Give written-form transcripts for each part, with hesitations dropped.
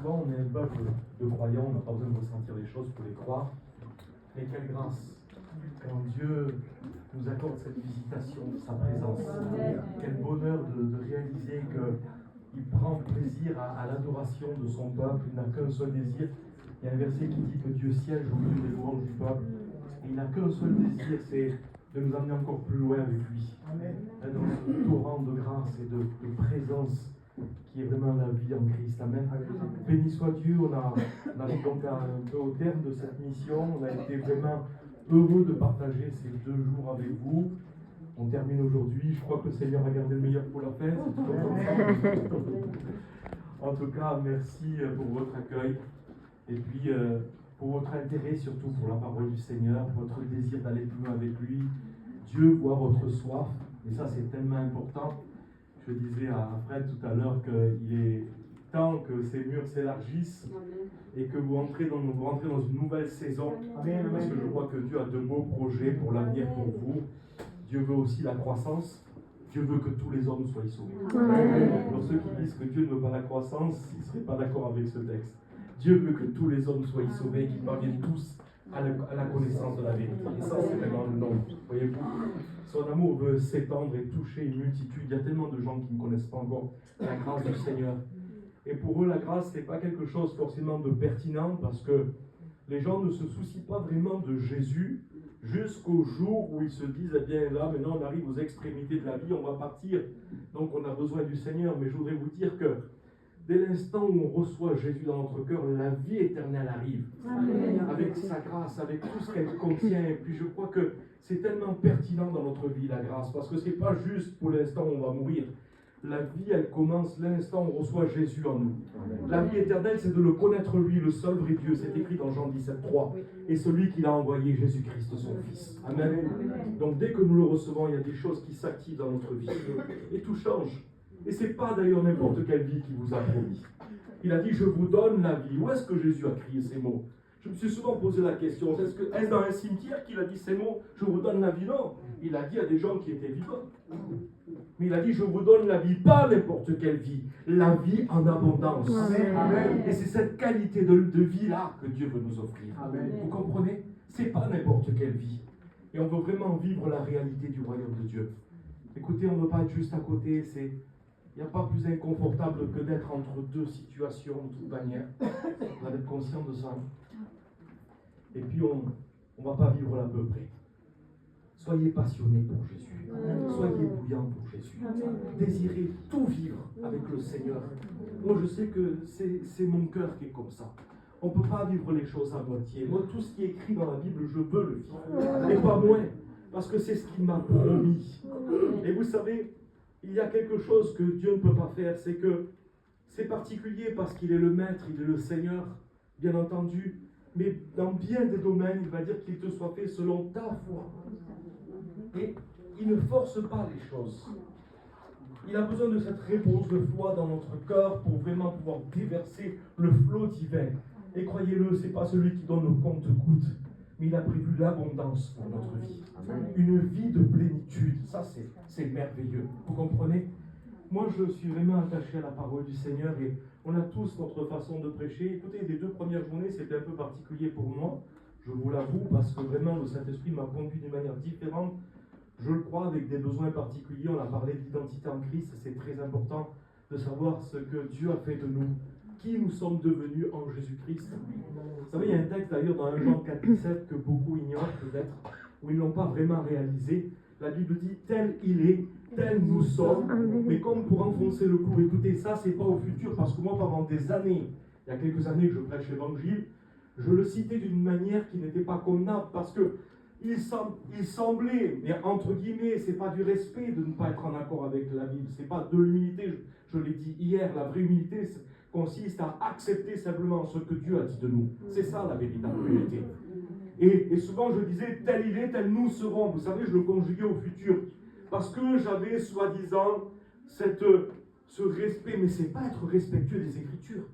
souvent, on est un peuple de croyants, on n'a pas besoin de ressentir les choses pour les croire. Mais quelle grâce quand Dieu nous accorde cette visitation de sa présence. Quel bonheur de réaliser qu'il prend plaisir à l'adoration de son peuple. Il n'a qu'un seul désir. Il y a un verset qui dit que Dieu siège au milieu des louanges du peuple. Et il n'a qu'un seul désir, c'est de nous amener encore plus loin avec lui. Dans ce torrent de grâce et de présence qui est vraiment la vie en Christ. Amen. Béni soit Dieu, on arrive donc un peu au terme de cette mission. On a été vraiment heureux de partager ces 2 jours avec vous. On termine aujourd'hui. Je crois que le Seigneur a gardé le meilleur pour la fin. En tout cas, merci pour votre accueil et puis pour votre intérêt, surtout pour la parole du Seigneur, votre désir d'aller plus loin avec lui. Dieu voit votre soif, et ça c'est tellement important. Je disais à Fred tout à l'heure qu'il est temps que ces murs s'élargissent et que vous rentrez dans une nouvelle saison. Parce que je crois que Dieu a de beaux projets pour l'avenir pour vous. Dieu veut aussi la croissance. Dieu veut que tous les hommes soient sauvés. Pour ceux qui disent que Dieu ne veut pas la croissance, ils ne seraient pas d'accord avec ce texte. Dieu veut que tous les hommes soient sauvés, qu'ils parviennent tous à la connaissance de la vérité. Et ça, c'est vraiment le nom. Voyez-vous, son amour veut s'étendre et toucher une multitude. Il y a tellement de gens qui ne connaissent pas encore la grâce du Seigneur. Et pour eux, la grâce, ce n'est pas quelque chose forcément de pertinent, parce que les gens ne se soucient pas vraiment de Jésus jusqu'au jour où ils se disent, eh bien là, maintenant on arrive aux extrémités de la vie, on va partir, donc on a besoin du Seigneur. Mais je voudrais vous dire que dès l'instant où on reçoit Jésus dans notre cœur, la vie éternelle arrive. Amen. Avec sa grâce, avec tout ce qu'elle contient. Et puis je crois que c'est tellement pertinent dans notre vie, la grâce, parce que ce n'est pas juste pour l'instant où on va mourir. La vie, elle commence l'instant où on reçoit Jésus en nous. Amen. La vie éternelle, c'est de le connaître lui, le seul vrai Dieu. C'est écrit dans Jean 17,3. Et celui qu'il a envoyé, Jésus-Christ, son Fils. Amen. Donc dès que nous le recevons, il y a des choses qui s'activent dans notre vie. Et tout change. Et ce n'est pas d'ailleurs n'importe quelle vie qu'il vous a promis. Il a dit, je vous donne la vie. Où est-ce que Jésus a crié ces mots? Je me suis souvent posé la question, est-ce dans un cimetière qu'il a dit ces mots, je vous donne la vie? Non, il a dit à des gens qui étaient vivants. Mais il a dit, je vous donne la vie, pas n'importe quelle vie, la vie en abondance. Amen. Et c'est cette qualité de vie-là que Dieu veut nous offrir. Amen. Vous comprenez? C'est pas n'importe quelle vie. Et on veut vraiment vivre la réalité du royaume de Dieu. Écoutez, on ne veut pas être juste à côté, il n'y a pas plus inconfortable que d'être entre 2 situations de toute manière. On va être conscient de ça. Et puis on ne va pas vivre à peu près. Soyez passionnés pour Jésus. Soyez bouillants pour Jésus. Désirez tout vivre avec le Seigneur. Moi je sais que c'est mon cœur qui est comme ça. On ne peut pas vivre les choses à moitié. Moi tout ce qui est écrit dans la Bible, je veux le vivre. Mais pas moins. Parce que c'est ce qu'il m'a promis. Et vous savez, il y a quelque chose que Dieu ne peut pas faire, c'est que c'est particulier parce qu'il est le Maître, il est le Seigneur, bien entendu, mais dans bien des domaines, il va dire qu'il te soit fait selon ta foi. Et il ne force pas les choses. Il a besoin de cette réponse de foi dans notre cœur pour vraiment pouvoir déverser le flot divin. Et croyez-le, ce n'est pas celui qui donne le compte-gouttes, mais il a prévu l'abondance pour notre vie. Une vie de plénitude, ça c'est merveilleux. Vous comprenez? Moi je suis vraiment attaché à la parole du Seigneur et on a tous notre façon de prêcher. Écoutez, les 2 premières journées c'était un peu particulier pour moi, je vous l'avoue, parce que vraiment le Saint-Esprit m'a conduit d'une manière différente. Je le crois, avec des besoins particuliers. On a parlé d'identité en Christ, c'est très important de savoir ce que Dieu a fait de nous, qui nous sommes devenus en Jésus-Christ. Vous savez, il y a un texte d'ailleurs dans 1 Jean 4,17 que beaucoup ignorent peut-être, où ils ne l'ont pas vraiment réalisé. La Bible dit, tel il est, tel nous sommes. Mais comme pour enfoncer le clou, écoutez, ça c'est pas au futur, parce que moi pendant des années, il y a quelques années que je prêche l'évangile, je le citais d'une manière qui n'était pas convenable, parce que il semblait, mais entre guillemets, c'est pas du respect de ne pas être en accord avec la Bible, c'est pas de l'humilité, je l'ai dit hier, la vraie humilité consiste à accepter simplement ce que Dieu a dit de nous. C'est ça la véritable humilité. Et souvent je disais, tel il est, tel nous serons. Vous savez, je le conjuguais au futur. Parce que j'avais soi-disant ce respect, mais c'est pas être respectueux des Écritures.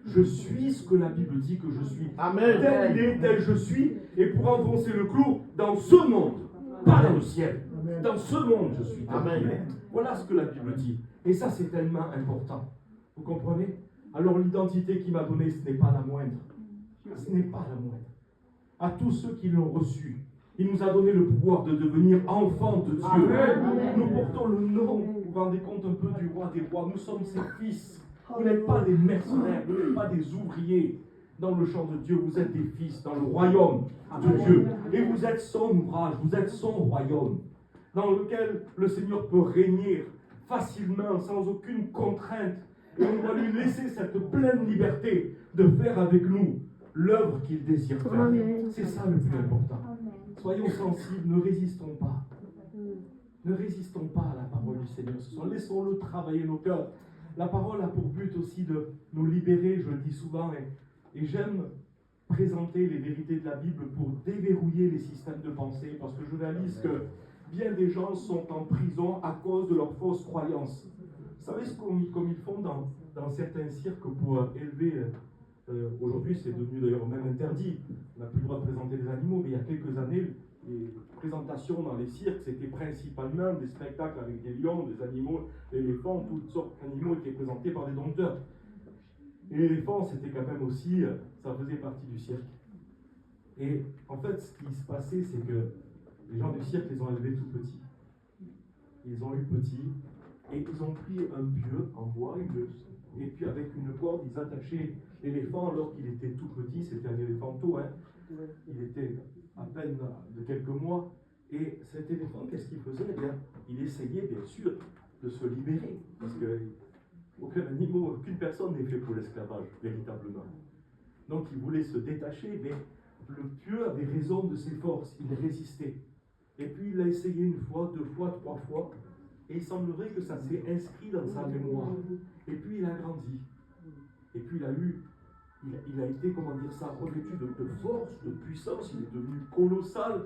Je suis ce que la Bible dit que je suis. Amen. Tel il est, tel je suis. Et pour enfoncer le clou, dans ce monde, pas dans le ciel. Amen. Dans ce monde, je suis. Amen. Voilà ce que la Bible dit. Et ça, c'est tellement important. Vous comprenez? Alors l'identité qu'il m'a donnée, ce n'est pas la moindre. Ce n'est pas la moindre. À tous ceux qui l'ont reçu, il nous a donné le pouvoir de devenir enfants de Dieu. Amen. Nous portons le nom, vous vous rendez compte un peu du roi des rois. Nous sommes ses fils. Vous n'êtes pas des mercenaires, vous n'êtes pas des ouvriers dans le champ de Dieu. Vous êtes des fils dans le royaume de Dieu. Et vous êtes son ouvrage, vous êtes son royaume, dans lequel le Seigneur peut régner facilement, sans aucune contrainte. Et on doit lui laisser cette pleine liberté de faire avec nous l'œuvre qu'il désire faire. C'est ça le plus important. Soyons sensibles, ne résistons pas. Ne résistons pas à la parole du Seigneur ce soir. Laissons-le travailler nos cœurs. La parole a pour but aussi de nous libérer, je le dis souvent, et j'aime présenter les vérités de la Bible pour déverrouiller les systèmes de pensée, parce que je réalise que bien des gens sont en prison à cause de leurs fausses croyances. Vous savez comme ils font dans certains cirques pour élever... aujourd'hui, c'est devenu d'ailleurs même interdit. On n'a plus le droit de présenter des animaux, mais il y a quelques années, les présentations dans les cirques, c'était principalement des spectacles avec des lions, des animaux, des éléphants, toutes sortes d'animaux étaient présentés par des dompteurs. Et l'éléphant, c'était quand même aussi, ça faisait partie du cirque. Et en fait, ce qui se passait, c'est que les gens du cirque les ont élevés tout petits. Ils ont eu petits, et ils ont pris un pieu en bois, et puis avec une corde, ils attachaient l'éléphant alors qu'il était tout petit. C'était un éléphanto, hein. Il était à peine de quelques mois. Et cet éléphant, qu'est-ce qu'il faisait? Eh bien, il essayait bien sûr de se libérer, parce que aucun animal, aucune personne n'est fait pour l'esclavage, véritablement. Donc il voulait se détacher, mais le pieu avait raison de ses forces, il résistait. Et puis il l'a essayé une fois, deux fois, trois fois, et il semblerait que ça s'est inscrit dans sa mémoire. Et puis il a grandi. Et puis il a été, comment dire ça, revêtu de force, de puissance, il est devenu colossal.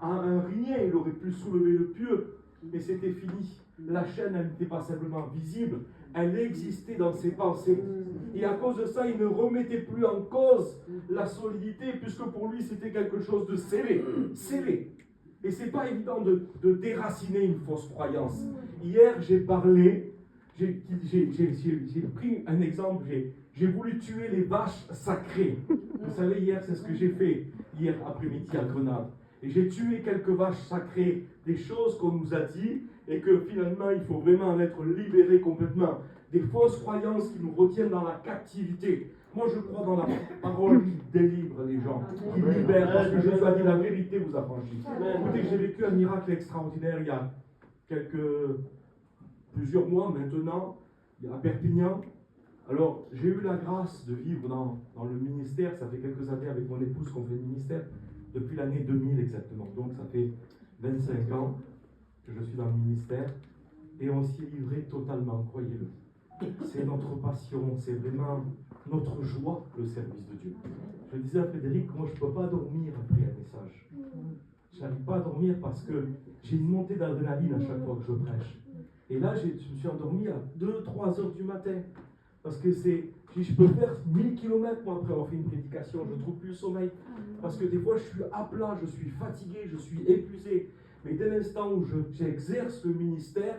À un rien, il aurait pu soulever le pieu, mais c'était fini. La chaîne, elle n'était pas simplement visible, elle existait dans ses pensées. Et à cause de ça, il ne remettait plus en cause la solidité, puisque pour lui, c'était quelque chose de scellé. Scellé. Et c'est pas évident de déraciner une fausse croyance. Hier, j'ai parlé, j'ai pris un exemple, j'ai voulu tuer les vaches sacrées. Vous savez, hier, c'est ce que j'ai fait, hier après-midi à Grenade. Et j'ai tué quelques vaches sacrées, des choses qu'on nous a dit, et que finalement, il faut vraiment en être libéré complètement. Des fausses croyances qui nous retiennent dans la captivité. Moi, je crois dans la parole qui délivre les gens, qui libère, parce que Jésus a dit la vérité vous affranchit. Écoutez, j'ai vécu un miracle extraordinaire il y a plusieurs mois maintenant, à Perpignan. Alors, j'ai eu la grâce de vivre dans le ministère. Ça fait quelques années avec mon épouse qu'on fait le ministère, depuis l'année 2000 exactement. Donc, ça fait 25 ans que je suis dans le ministère. Et on s'y est livré totalement, croyez-le. C'est notre passion, c'est vraiment notre joie, le service de Dieu. Je disais à Frédéric, moi je ne peux pas dormir après un message. Je n'arrive pas à dormir parce que j'ai une montée d'adrénaline à chaque fois que je prêche. Et là, je me suis endormi à 2-3 heures du matin. Parce que je peux faire 1000 km moi, après avoir fait une prédication, je ne trouve plus le sommeil. Parce que des fois, je suis à plat, je suis fatigué, je suis épuisé. Mais dès l'instant où j'exerce le ministère,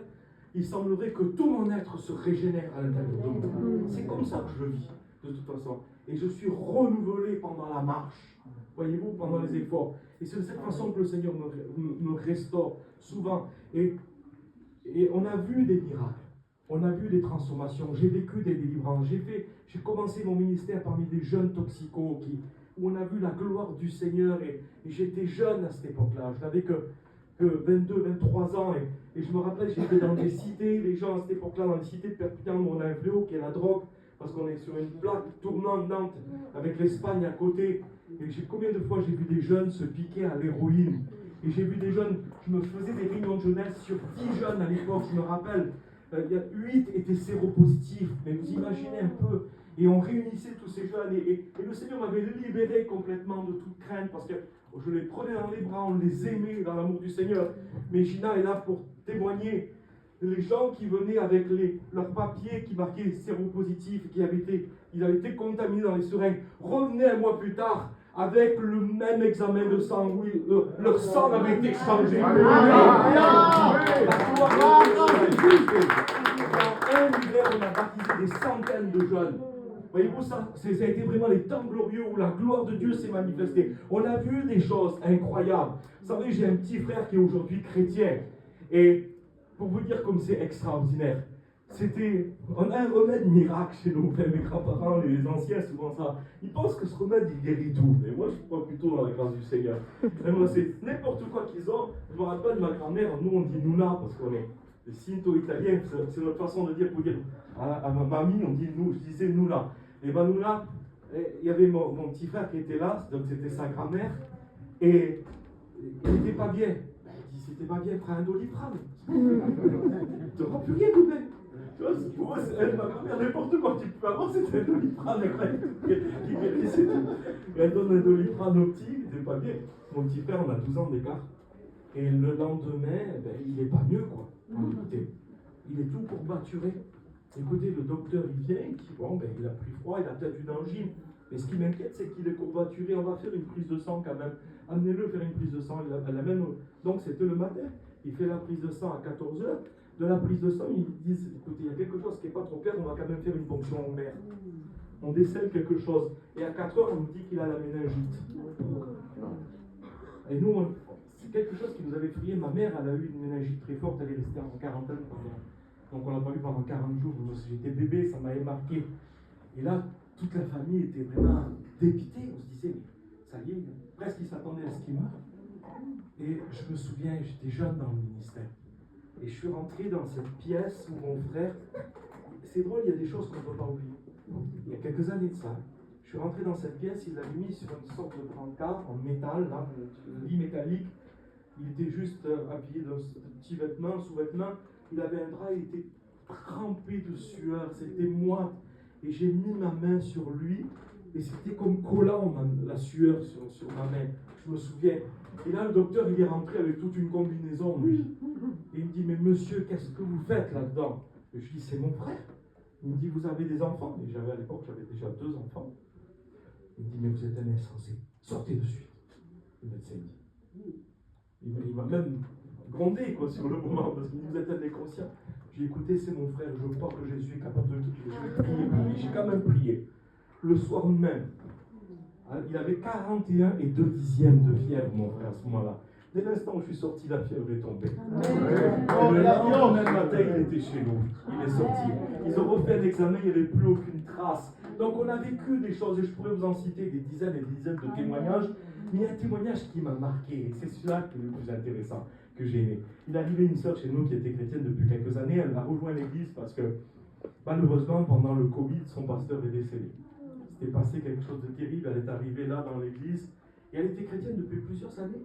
il semblerait que tout mon être se régénère à l'intérieur de moi. C'est comme ça que je le vis, de toute façon. Et je suis renouvelé pendant la marche, voyez-vous, pendant les efforts. Et c'est de cette façon que le Seigneur me restaure souvent. Et on a vu des miracles, on a vu des transformations, j'ai vécu des délivrances. J'ai commencé mon ministère parmi des jeunes toxicos où on a vu la gloire du Seigneur. Et j'étais jeune à cette époque-là, je n'avais que 22, 23 ans, et je me rappelle, j'étais dans des cités, les gens à cette époque-là, dans les cités de Perpignan, où on a un fléau qui est la drogue, parce qu'on est sur une plaque tournante Nantes, avec l'Espagne à côté. Et combien de fois j'ai vu des jeunes se piquer à l'héroïne, et j'ai vu des jeunes, je me faisais des réunions de jeunesse sur 10 jeunes à l'époque, je me rappelle, 8 étaient séropositifs, mais vous imaginez un peu. Et on réunissait tous ces jeunes, et le Seigneur m'avait libéré complètement de toute crainte, parce que je les prenais dans les bras, on les aimait dans l'amour du Seigneur. Mais Gina est là pour témoigner. Les gens qui venaient avec leurs papiers qui marquaient séropositifs, ils avaient été contaminés dans les seringues, revenaient un mois plus tard avec le même examen de sang. Oui, leur sang avait été changé. En un hiver, on a baptisé des centaines de jeunes. Voyez-vous, ça a été vraiment les temps glorieux où la gloire de Dieu s'est manifestée. On a vu des choses incroyables. Vous savez, j'ai un petit frère qui est aujourd'hui chrétien. Et pour vous dire comme c'est extraordinaire, on a un remède miracle chez nous, mes grands-parents, les anciens, souvent ça. Ils pensent que ce remède, il guérit tout. Mais moi, je crois plutôt dans la grâce du Seigneur. Et moi, c'est n'importe quoi qu'ils ont. Je me rappelle, ma grand-mère, nous, on dit Nuna, parce qu'on est des Sinto-italiens. C'est notre façon de dire, pour dire à ma mamie, on dit nous, je disais Nuna. Et ben Nuna, il y avait mon petit frère qui était là, donc c'était sa grand-mère. Et il n'était pas bien. Elle dit, c'était pas bien, prends un Doliprane. Tu n'auras plus rien de bien. Tu vois, pour moi, ma grand-mère, n'importe quoi tu peux avoir, c'était un Doliprane qui guérissait tout. Et elle donne un Doliprane au petit, il n'était pas bien. Mon petit frère, on a 12 ans d'écart. Et le lendemain, il n'est pas mieux, quoi. Il est tout courbaturé. Écoutez, le docteur, il vient, il dit, bon, il a pris froid, il a peut-être une angine. Mais ce qui m'inquiète, c'est qu'il est courbaturé. On va faire une prise de sang quand même. Amenez-le faire une prise de sang. Elle l'amène. Donc, c'était le matin. Il fait la prise de sang à 14h. De la prise de sang, ils disent, écoutez, il y a quelque chose qui n'est pas trop clair, on va quand même faire une ponction ovaire. On décèle quelque chose. Et à 4h, on nous dit qu'il a la méningite. Et nous, c'est quelque chose qui nous avait effrayé. Ma mère, elle a eu une méningite très forte, elle est restée en quarantaine pendant. Donc on l'a pas eu pendant 40 jours. J'étais bébé, ça m'avait marqué. Et là, toute la famille était vraiment dépitée. On se disait, mais ça y est, presque ils s'attendaient à ce qu'il meure. Et je me souviens, j'étais jeune dans le ministère. Et je suis rentré dans cette pièce où mon frère, c'est drôle, il y a des choses qu'on ne peut pas oublier. Il y a quelques années de ça, je suis rentré dans cette pièce, il l'avait mis sur une sorte de brancard en métal, là, un lit métallique. Il était juste habillé dans ce petit vêtement, sous-vêtement. Il avait un drap, il était trempé de sueur, c'était moite. Et j'ai mis ma main sur lui, et c'était comme collant, la sueur sur ma main. Je me souviens. Et là, le docteur, il est rentré avec toute une combinaison, lui. Et il me dit, mais monsieur, qu'est-ce que vous faites là-dedans? Et je dis, c'est mon frère. Il me dit, vous avez des enfants? Et à l'époque, j'avais déjà 2 enfants. Il me dit, mais vous êtes un insensé. Sortez de suite. Le médecin dit. Il m'a même grondé quoi, sur le moment, parce qu'il me dit, vous êtes un inconscient. J'ai écouté, c'est mon frère, je crois que Jésus est capable de tout. Je vais prier pour lui. J'ai quand même prié. Le soir même, il avait 41 et 2 dixièmes de fièvre, mon frère, à ce moment-là. Dès l'instant où je suis sorti, la fièvre est tombée. Le lendemain matin, il était chez nous. Il est sorti. Ils ont refait un examen, il n'y avait plus aucune trace. Donc on a vécu des choses, et je pourrais vous en citer des dizaines et des dizaines de témoignages. Mais il y a un témoignage qui m'a marqué, et c'est celui-là qui est le plus intéressant, que j'ai aimé. Il est arrivé une sœur chez nous qui était chrétienne depuis quelques années. Elle a rejoint l'église parce que, malheureusement, pendant le Covid, son pasteur est décédé. C'était passé quelque chose de terrible. Elle est arrivée là dans l'église, et elle était chrétienne depuis plusieurs années.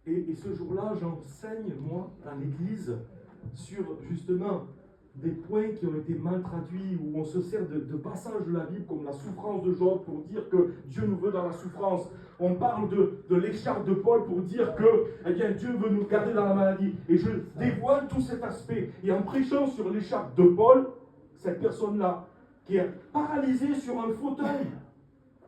Et ce jour-là, j'enseigne, moi, à l'église, sur justement des points qui ont été mal traduits, où on se sert de passages de la Bible comme la souffrance de Job pour dire que Dieu nous veut dans la souffrance. On parle de l'écharpe de Paul pour dire que eh bien, Dieu veut nous garder dans la maladie. Et je dévoile tout cet aspect. Et en prêchant sur l'écharpe de Paul, cette personne-là, qui est paralysée sur un fauteuil,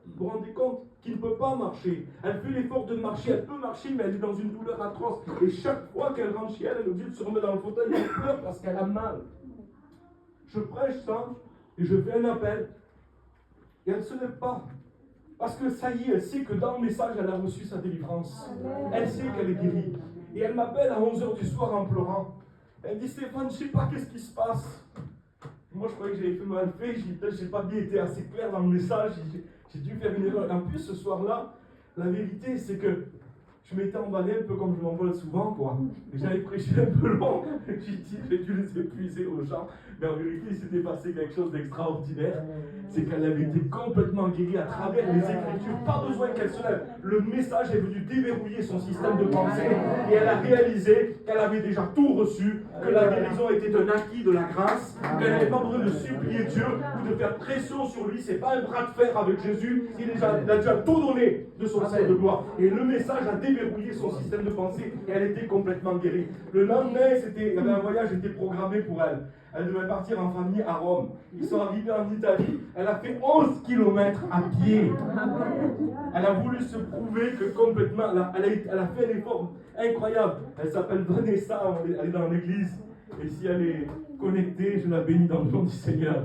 vous vous rendez compte, qui ne peut pas marcher. Elle fait l'effort de marcher, elle peut marcher, mais elle est dans une douleur atroce. Et chaque fois qu'elle rentre chez elle, elle est obligée de se remettre dans le fauteuil et elle pleure parce qu'elle a mal. Je prêche ça et je fais un appel. Et elle ne se lève pas. Parce que ça y est, elle sait que dans le message, elle a reçu sa délivrance. Elle sait qu'elle est guérie. Et elle m'appelle à 11h du soir en pleurant. Elle me dit, Stéphane, je ne sais pas qu'est-ce qui se passe. Moi, je croyais que j'avais fait mal fait. Je n'ai pas bien été assez clair dans le message. J'ai dû faire une erreur. En plus, ce soir-là, la vérité, c'est que je m'étais emballé un peu comme je m'emballe souvent, quoi. J'avais prêché un peu long. J'ai dû les épuiser aux gens. Mais en vérité, il s'était passé quelque chose d'extraordinaire. C'est qu'elle avait été complètement guérie à travers les Écritures. Pas besoin qu'elle se lève. Le message est venu déverrouiller son système de pensée. Et elle a réalisé qu'elle avait déjà tout reçu, que la guérison était un acquis de la grâce, qu'elle n'avait pas besoin de supplier Dieu ou de faire pression sur lui. C'est pas un bras de fer avec Jésus. Il a déjà tout donné de son sein de gloire. Et le message a déverrouillé son système de pensée et elle était complètement guérie. Le lendemain, il y avait un voyage qui était programmé pour elle. Elle devait partir en famille à Rome. Ils sont arrivés en Italie. Elle a fait 11 km à pied. Elle a voulu se prouver que complètement, elle a fait un effort incroyable. Elle s'appelle Vanessa, elle est dans l'église. Et si elle est connectée, je la bénis dans le nom du Seigneur.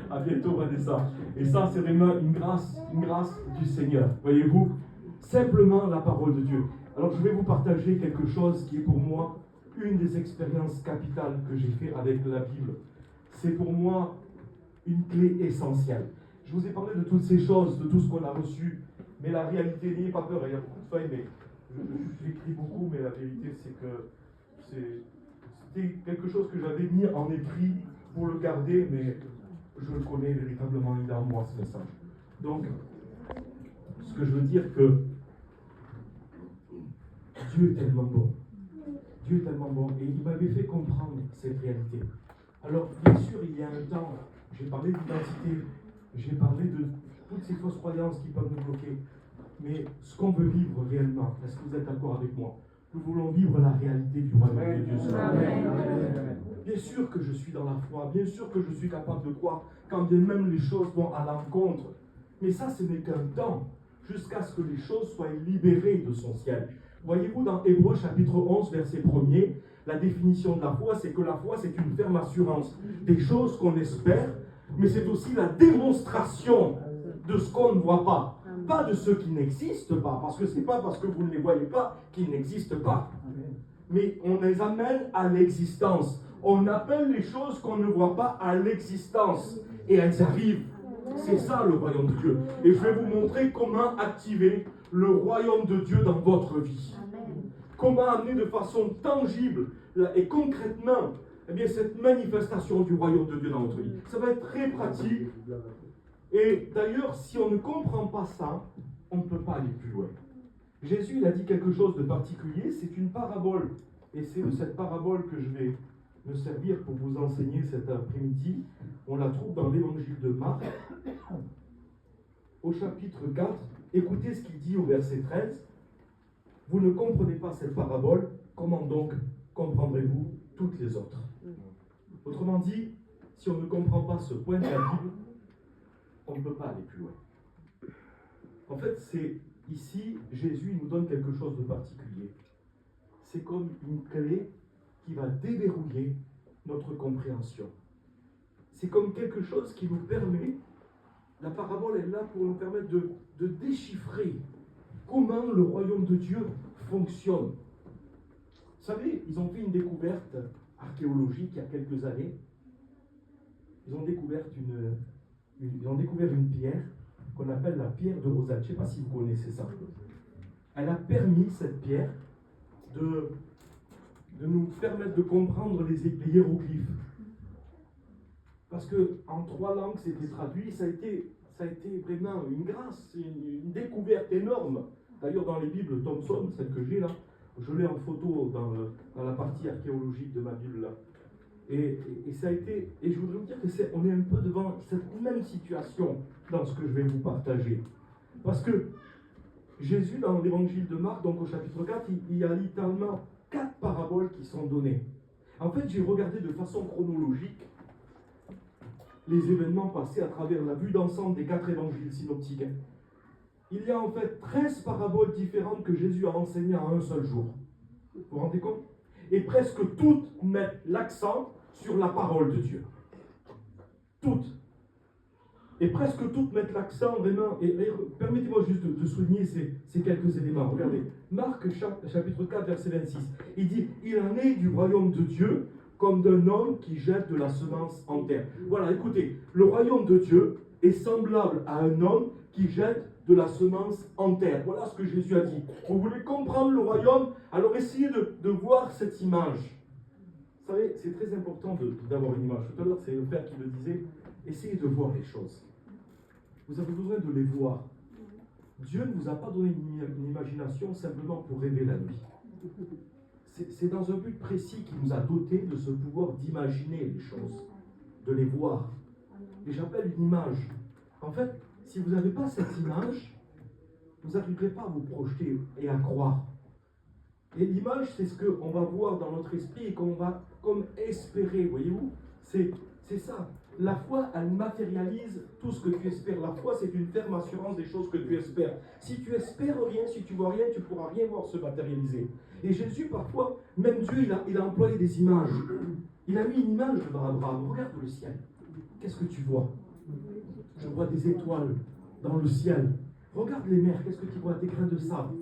À bientôt, Vanessa. Et ça, c'est vraiment une grâce du Seigneur. Voyez-vous, simplement la parole de Dieu. Alors, je vais vous partager quelque chose qui est pour moi une des expériences capitales que j'ai fait avec la Bible. C'est pour moi une clé essentielle. Je vous ai parlé de toutes ces choses, de tout ce qu'on a reçu, mais la réalité, n'ayez pas peur, il y a beaucoup de feuilles, mais j'écris beaucoup, mais la vérité, c'est que c'était quelque chose que j'avais mis en écrit pour le garder, mais je le connais véritablement, il est en moi, ce message. Donc, ce que je veux dire que Dieu est tellement bon. Dieu est tellement bon. Et il m'avait fait comprendre cette réalité. Alors, bien sûr, il y a un temps, j'ai parlé d'identité, j'ai parlé de toutes ces fausses croyances qui peuvent nous bloquer. Mais ce qu'on veut vivre réellement, est-ce que vous êtes d'accord avec moi? Nous voulons vivre la réalité du royaume de Dieu. Amen. Bien sûr que je suis dans la foi, bien sûr que je suis capable de croire, quand bien même les choses vont à l'encontre. Mais ça, ce n'est qu'un temps, jusqu'à ce que les choses soient libérées de son ciel. Voyez-vous, dans Hébreux chapitre 11, verset 1er, la définition de la foi, c'est que la foi, c'est une ferme assurance des choses qu'on espère, mais c'est aussi la démonstration de ce qu'on ne voit pas. Pas de ceux qui n'existent pas, parce que ce n'est pas parce que vous ne les voyez pas qu'ils n'existent pas. Mais on les amène à l'existence. On appelle les choses qu'on ne voit pas à l'existence. Et elles arrivent. C'est ça le royaume de Dieu. Et je vais vous montrer comment activer le royaume de Dieu dans votre vie. Comment amener de façon tangible et concrètement cette manifestation du royaume de Dieu dans votre vie. Ça va être très pratique. Et d'ailleurs, si on ne comprend pas ça, on ne peut pas aller plus loin. Jésus, il a dit quelque chose de particulier, c'est une parabole. Et c'est de cette parabole que je vais me servir pour vous enseigner cet après-midi. On la trouve dans l'évangile de Marc, au chapitre 4. Écoutez ce qu'il dit au verset 13. Vous ne comprenez pas cette parabole, comment donc comprendrez-vous toutes les autres? Autrement dit, si on ne comprend pas ce point de la Bible, on ne peut pas aller plus loin. En fait, c'est ici, Jésus nous donne quelque chose de particulier. C'est comme une clé qui va déverrouiller notre compréhension. C'est comme quelque chose qui nous permet, la parabole est là pour nous permettre de déchiffrer comment le royaume de Dieu fonctionne. Vous savez, ils ont fait une découverte archéologique il y a quelques années. Ils ont découvert une pierre qu'on appelle la pierre de Rosette. Je ne sais pas si vous connaissez ça. Elle a permis, cette pierre, de nous permettre de comprendre les hiéroglyphes. Parce qu'en 3 langues, c'était traduit, ça a été vraiment une grâce, une découverte énorme. D'ailleurs, dans les Bibles Thomson, celle que j'ai là, je l'ai en photo dans la partie archéologique de ma Bible là. Et ça a été, et je voudrais vous dire qu'on est un peu devant cette même situation dans ce que je vais vous partager. Parce que Jésus, dans l'évangile de Marc, donc au chapitre 4, il y a littéralement 4 paraboles qui sont données. En fait, j'ai regardé de façon chronologique les événements passés à travers la vue d'ensemble des 4 évangiles synoptiques. Il y a en fait 13 paraboles différentes que Jésus a enseignées en un seul jour. Vous vous rendez compte? Et presque toutes mettent l'accent sur la parole de Dieu. Toutes. Et presque toutes mettent l'accent vraiment. Et permettez-moi juste de souligner ces quelques éléments. Regardez, Marc chapitre 4, verset 26. Il dit, il en est du royaume de Dieu comme d'un homme qui jette de la semence en terre. Voilà, écoutez, le royaume de Dieu est semblable à un homme qui jette de la semence en terre. Voilà ce que Jésus a dit. Vous voulez comprendre le royaume? Alors essayez de voir cette image. Vous savez, c'est très important d'avoir une image. Tout à l'heure, c'est le frère qui le disait. Essayez de voir les choses. Vous avez besoin de les voir. Dieu ne vous a pas donné une imagination simplement pour rêver la nuit. C'est dans un but précis qu'il nous a doté de ce pouvoir d'imaginer les choses, de les voir. Et j'appelle une image. En fait, si vous n'avez pas cette image, vous n'arriverez pas à vous projeter et à croire. Et l'image, c'est ce qu'on va voir dans notre esprit et qu'on va comme espérer, voyez-vous? C'est ça. La foi, elle matérialise tout ce que tu espères. La foi, c'est une ferme assurance des choses que tu espères. Si tu espères rien, si tu vois rien, tu ne pourras rien voir se matérialiser. Et Jésus, parfois, même Dieu, il a employé des images. Il a mis une image devant Abraham. Regarde le ciel. Qu'est-ce que tu vois? Je vois des étoiles dans le ciel. Regarde les mers. Qu'est-ce que tu vois? Des grains de sable.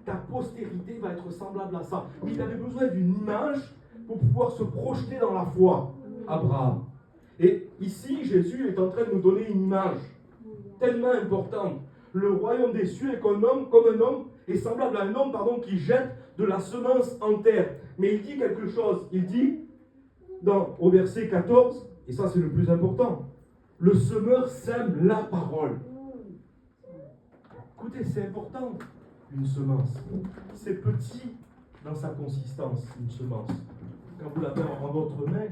Ta postérité va être semblable à ça. Mais il avait besoin d'une image pour pouvoir se projeter dans la foi, Abraham. Et ici, Jésus est en train de nous donner une image tellement importante. Le royaume des cieux est comme un homme, est semblable à un homme, qui jette de la semence en terre. Mais il dit quelque chose. Il dit, au verset 14, et ça c'est le plus important, le semeur sème la parole. Écoutez, c'est important, une semence. C'est petit dans sa consistance, une semence. Quand vous l'avez en votre main,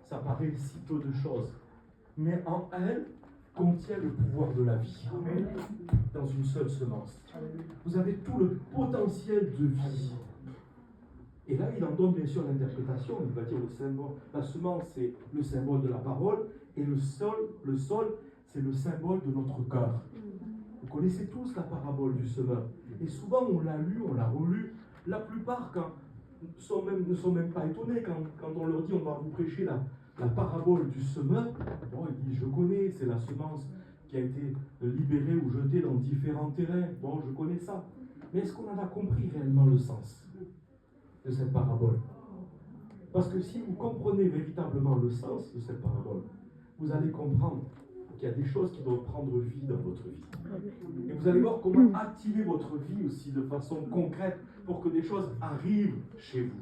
ça paraît si peu de choses. Mais en elle contient le pouvoir de la vie. Dans une seule semence. Vous avez tout le potentiel de vie. Et là, il en donne bien sûr l'interprétation. Il va dire le symbole. La semence, c'est le symbole de la parole. Et le sol, c'est le symbole de notre cœur. Vous connaissez tous la parabole du semeur. Et souvent, on l'a lu, on l'a relu. La plupart, ne sont même pas étonnés quand on leur dit on va vous prêcher la parabole du semeur. Bon, il dit je connais, c'est la semence qui a été libérée ou jetée dans différents terrains. Bon, je connais ça. Mais est-ce qu'on en a compris réellement le sens de cette parabole? Parce que si vous comprenez véritablement le sens de cette parabole, vous allez comprendre qu'il y a des choses qui doivent prendre vie dans votre vie. Et vous allez voir comment activer votre vie aussi de façon concrète pour que des choses arrivent chez vous,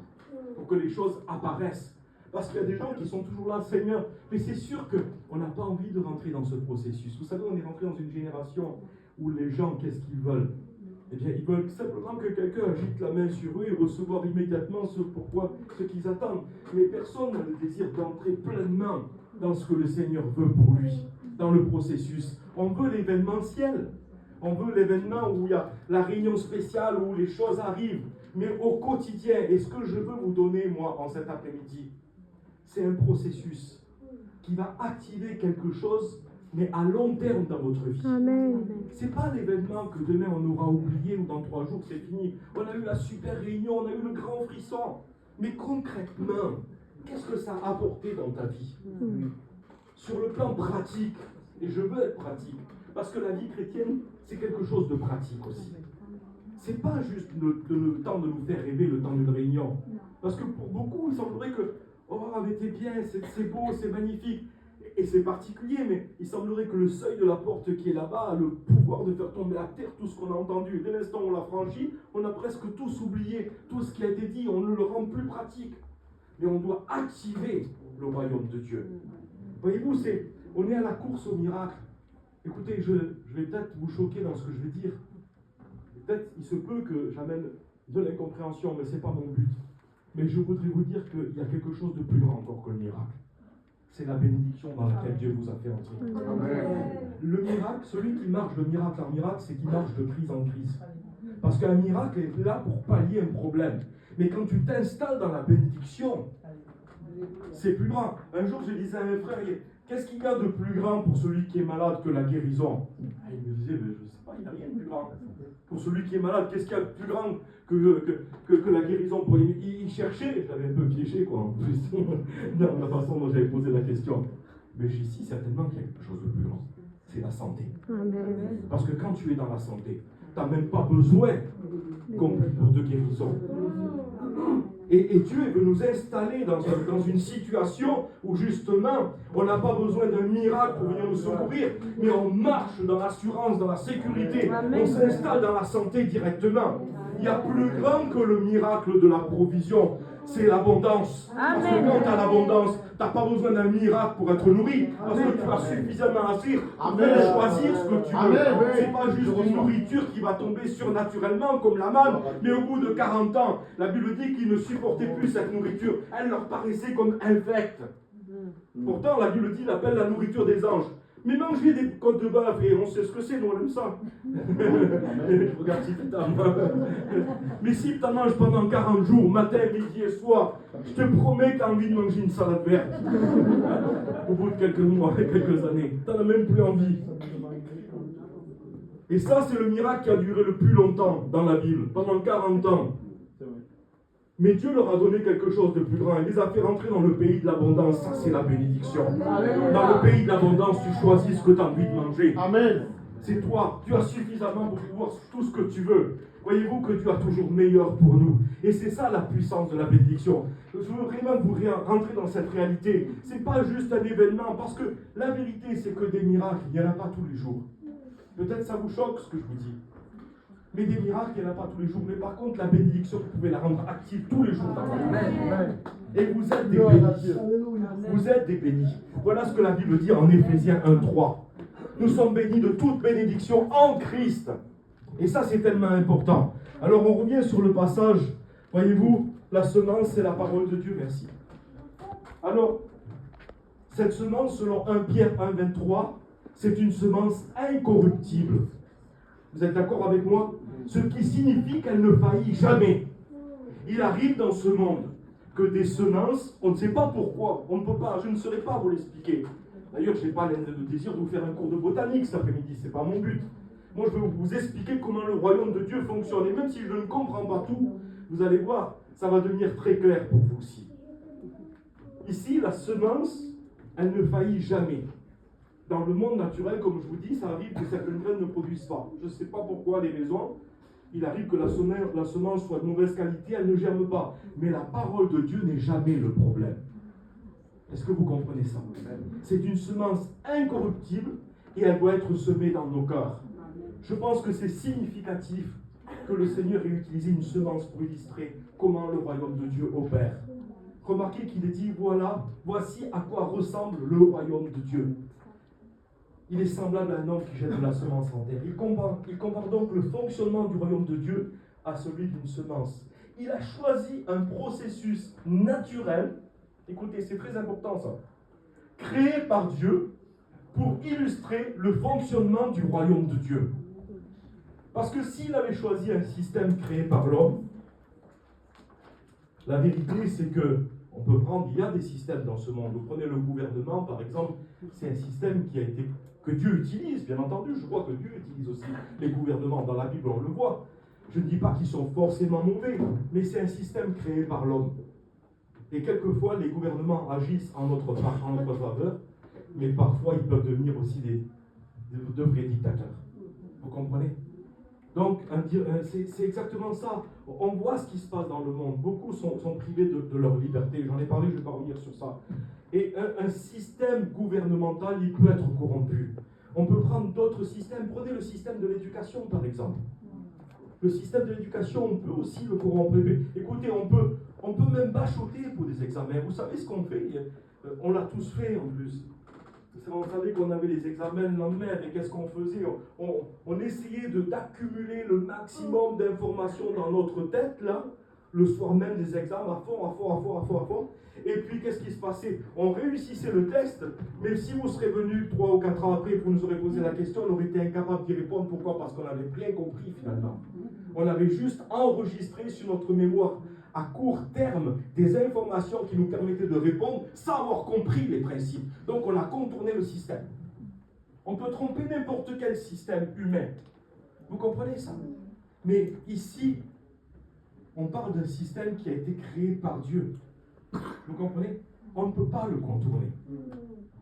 pour que les choses apparaissent. Parce qu'il y a des gens qui sont toujours là, Seigneur, mais c'est sûr qu'on n'a pas envie de rentrer dans ce processus. Vous savez, on est rentré dans une génération où les gens, qu'est-ce qu'ils veulent? Eh bien, ils veulent simplement que quelqu'un agite la main sur eux et recevoir immédiatement ce qu'ils attendent. Mais personne n'a le désir d'entrer pleinement dans ce que le Seigneur veut pour lui, dans le processus. On veut l'événementiel. On veut l'événement où il y a la réunion spéciale, où les choses arrivent. Mais au quotidien, et ce que je veux vous donner, moi, en cet après-midi, c'est un processus qui va activer quelque chose, mais à long terme dans votre vie. Ce n'est pas l'événement que demain on aura oublié ou dans 3 jours c'est fini. On a eu la super réunion, on a eu le grand frisson. Mais concrètement, qu'est-ce que ça a apporté dans ta vie? Sur le plan pratique, et je veux être pratique, parce que la vie chrétienne, c'est quelque chose de pratique aussi. Ce n'est pas juste le temps de nous faire rêver, le temps d'une réunion. Parce que pour beaucoup, il semblerait que oh, mais t'es bien, c'est beau, c'est magnifique. Et c'est particulier, mais il semblerait que le seuil de la porte qui est là-bas a le pouvoir de faire tomber à terre tout ce qu'on a entendu. Dès l'instant où on l'a franchi, on a presque tous oublié tout ce qui a été dit, on ne le rend plus pratique. Mais on doit activer le royaume de Dieu. Voyez-vous, on est à la course au miracle. Écoutez, je vais peut-être vous choquer dans ce que je vais dire. Peut-être il se peut que j'amène de l'incompréhension, mais ce n'est pas mon but. Mais je voudrais vous dire qu'il y a quelque chose de plus grand encore que le miracle. C'est la bénédiction dans laquelle Dieu vous a fait entrer. Amen. Le miracle, celui qui marche de miracle en miracle, c'est qu'il marche de crise en crise. Parce qu'un miracle est là pour pallier un problème. Mais quand tu t'installes dans la bénédiction, c'est plus grand. Un jour, je disais à un frère, qu'est-ce qu'il y a de plus grand pour celui qui est malade que la guérison? Il me disait, mais je ne sais pas, il n'y a rien de plus grand. Pour celui qui est malade, qu'est-ce qu'il y a de plus grand que la guérison? Il cherchait, je l'avais un peu piégé, quoi, en plus, dans la façon dont j'avais posé la question. Mais j'ai dit certainement qu'il y a quelque chose de plus grand. C'est la santé. Amen. Parce que quand tu es dans la santé, tu n'as même pas besoin de guérison. Et Dieu veut nous installer dans une situation où justement, on n'a pas besoin d'un miracle pour venir nous secourir, mais on marche dans l'assurance, dans la sécurité. On s'installe dans la santé directement. Il y a plus grand que le miracle de la provision. C'est l'abondance. Parce que quand tu as l'abondance, tu n'as pas besoin d'un miracle pour être nourri. Parce que tu as suffisamment assez pour choisir ce que tu veux. Ce n'est pas juste une nourriture qui va tomber surnaturellement comme la manne. Mais au bout de 40 ans, la Bible dit qu'ils ne supportaient plus cette nourriture. Elle leur paraissait comme infecte. Pourtant, la Bible dit, il appelle la nourriture des anges. Mais manger des côtes de bœuf, et on sait ce que c'est, nous on aime ça. Je regarde si tu t'en manges. Mais si tu en manges pendant 40 jours, matin, midi et soir, je te promets que tu as envie de manger une salade verte. Au bout de quelques mois, quelques années, tu n'en as même plus envie. Et ça, c'est le miracle qui a duré le plus longtemps dans la Bible, pendant 40 ans. Mais Dieu leur a donné quelque chose de plus grand. Il les a fait rentrer dans le pays de l'abondance. Ça, c'est la bénédiction. Alléluia. Dans le pays de l'abondance, tu choisis ce que tu as envie de manger. Amen. C'est toi. Tu as suffisamment pour pouvoir tout ce que tu veux. Voyez-vous que Dieu a toujours meilleur pour nous. Et c'est ça la puissance de la bénédiction. Je veux vraiment vous rentrer dans cette réalité. Ce n'est pas juste un événement. Parce que la vérité, c'est que des miracles, il n'y en a pas tous les jours. Peut-être ça vous choque ce que je vous dis. Mais des miracles, il n'y en a pas tous les jours. Mais par contre, la bénédiction, vous pouvez la rendre active tous les jours dans votre vie. Et vous êtes des bénis. Vous êtes des bénis. Voilà ce que la Bible dit en Éphésiens 1:3. Nous sommes bénis de toute bénédiction en Christ. Et ça, c'est tellement important. Alors, on revient sur le passage. Voyez-vous, la semence, c'est la parole de Dieu. Merci. Alors, cette semence, selon 1 Pierre 1:23, c'est une semence incorruptible. Vous êtes d'accord avec moi? Ce qui signifie qu'elle ne faillit jamais. Il arrive dans ce monde que des semences, on ne sait pas pourquoi, on ne peut pas, je ne saurais pas vous l'expliquer. D'ailleurs, je n'ai pas le désir de vous faire un cours de botanique cet après-midi, ce n'est pas mon but. Moi, je veux vous expliquer comment le royaume de Dieu fonctionne. Et même si je ne comprends pas tout, vous allez voir, ça va devenir très clair pour vous aussi. Ici, la semence, elle ne faillit jamais. Dans le monde naturel, comme je vous dis, ça arrive que certaines graines ne produisent pas. Je ne sais pas pourquoi, les raisons. Il arrive que la semence soit de mauvaise qualité, elle ne germe pas. Mais la parole de Dieu n'est jamais le problème. Est-ce que vous comprenez ça? C'est une semence incorruptible et elle doit être semée dans nos cœurs. Je pense que c'est significatif que le Seigneur ait utilisé une semence pour illustrer comment le royaume de Dieu opère. Remarquez qu'il est dit, voilà, voici à quoi ressemble le royaume de Dieu. Il est semblable à un homme qui jette de la semence en terre. Il compare donc le fonctionnement du royaume de Dieu à celui d'une semence. Il a choisi un processus naturel, écoutez, c'est très important ça, créé par Dieu pour illustrer le fonctionnement du royaume de Dieu. Parce que s'il avait choisi un système créé par l'homme, la vérité c'est que on peut prendre, il y a des systèmes dans ce monde. Vous prenez le gouvernement, par exemple, c'est un système que Dieu utilise, bien entendu. Je crois que Dieu utilise aussi les gouvernements. Dans la Bible, on le voit. Je ne dis pas qu'ils sont forcément mauvais, mais c'est un système créé par l'homme. Et quelquefois, les gouvernements agissent en notre faveur, mais parfois, ils peuvent devenir aussi de vrais dictateurs. Vous comprenez? Donc, c'est exactement ça. On voit ce qui se passe dans le monde. Beaucoup sont privés de leur liberté. J'en ai parlé, je ne vais pas revenir sur ça. Et un système gouvernemental, il peut être corrompu. On peut prendre d'autres systèmes. Prenez le système de l'éducation, par exemple. Le système de l'éducation, on peut aussi le corrompre. Écoutez, on peut même bachoter pour des examens. Vous savez ce qu'on fait? On l'a tous fait, en plus. On savait qu'on avait les examens le lendemain, et qu'est-ce qu'on faisait? On essayait d'accumuler le maximum d'informations dans notre tête, là, le soir même des examens, à fond. Et puis, qu'est-ce qui se passait? On réussissait le test, mais si vous serez venu 3 ou 4 ans après, vous nous aurez posé la question, on aurait été incapable d'y répondre. Pourquoi? Parce qu'on avait rien compris, finalement. On avait juste enregistré sur notre mémoire à court terme des informations qui nous permettaient de répondre sans avoir compris les principes. Donc on a contourné le système. On peut tromper n'importe quel système humain. Vous comprenez ça? Mais ici, on parle d'un système qui a été créé par Dieu. Vous comprenez? On ne peut pas le contourner.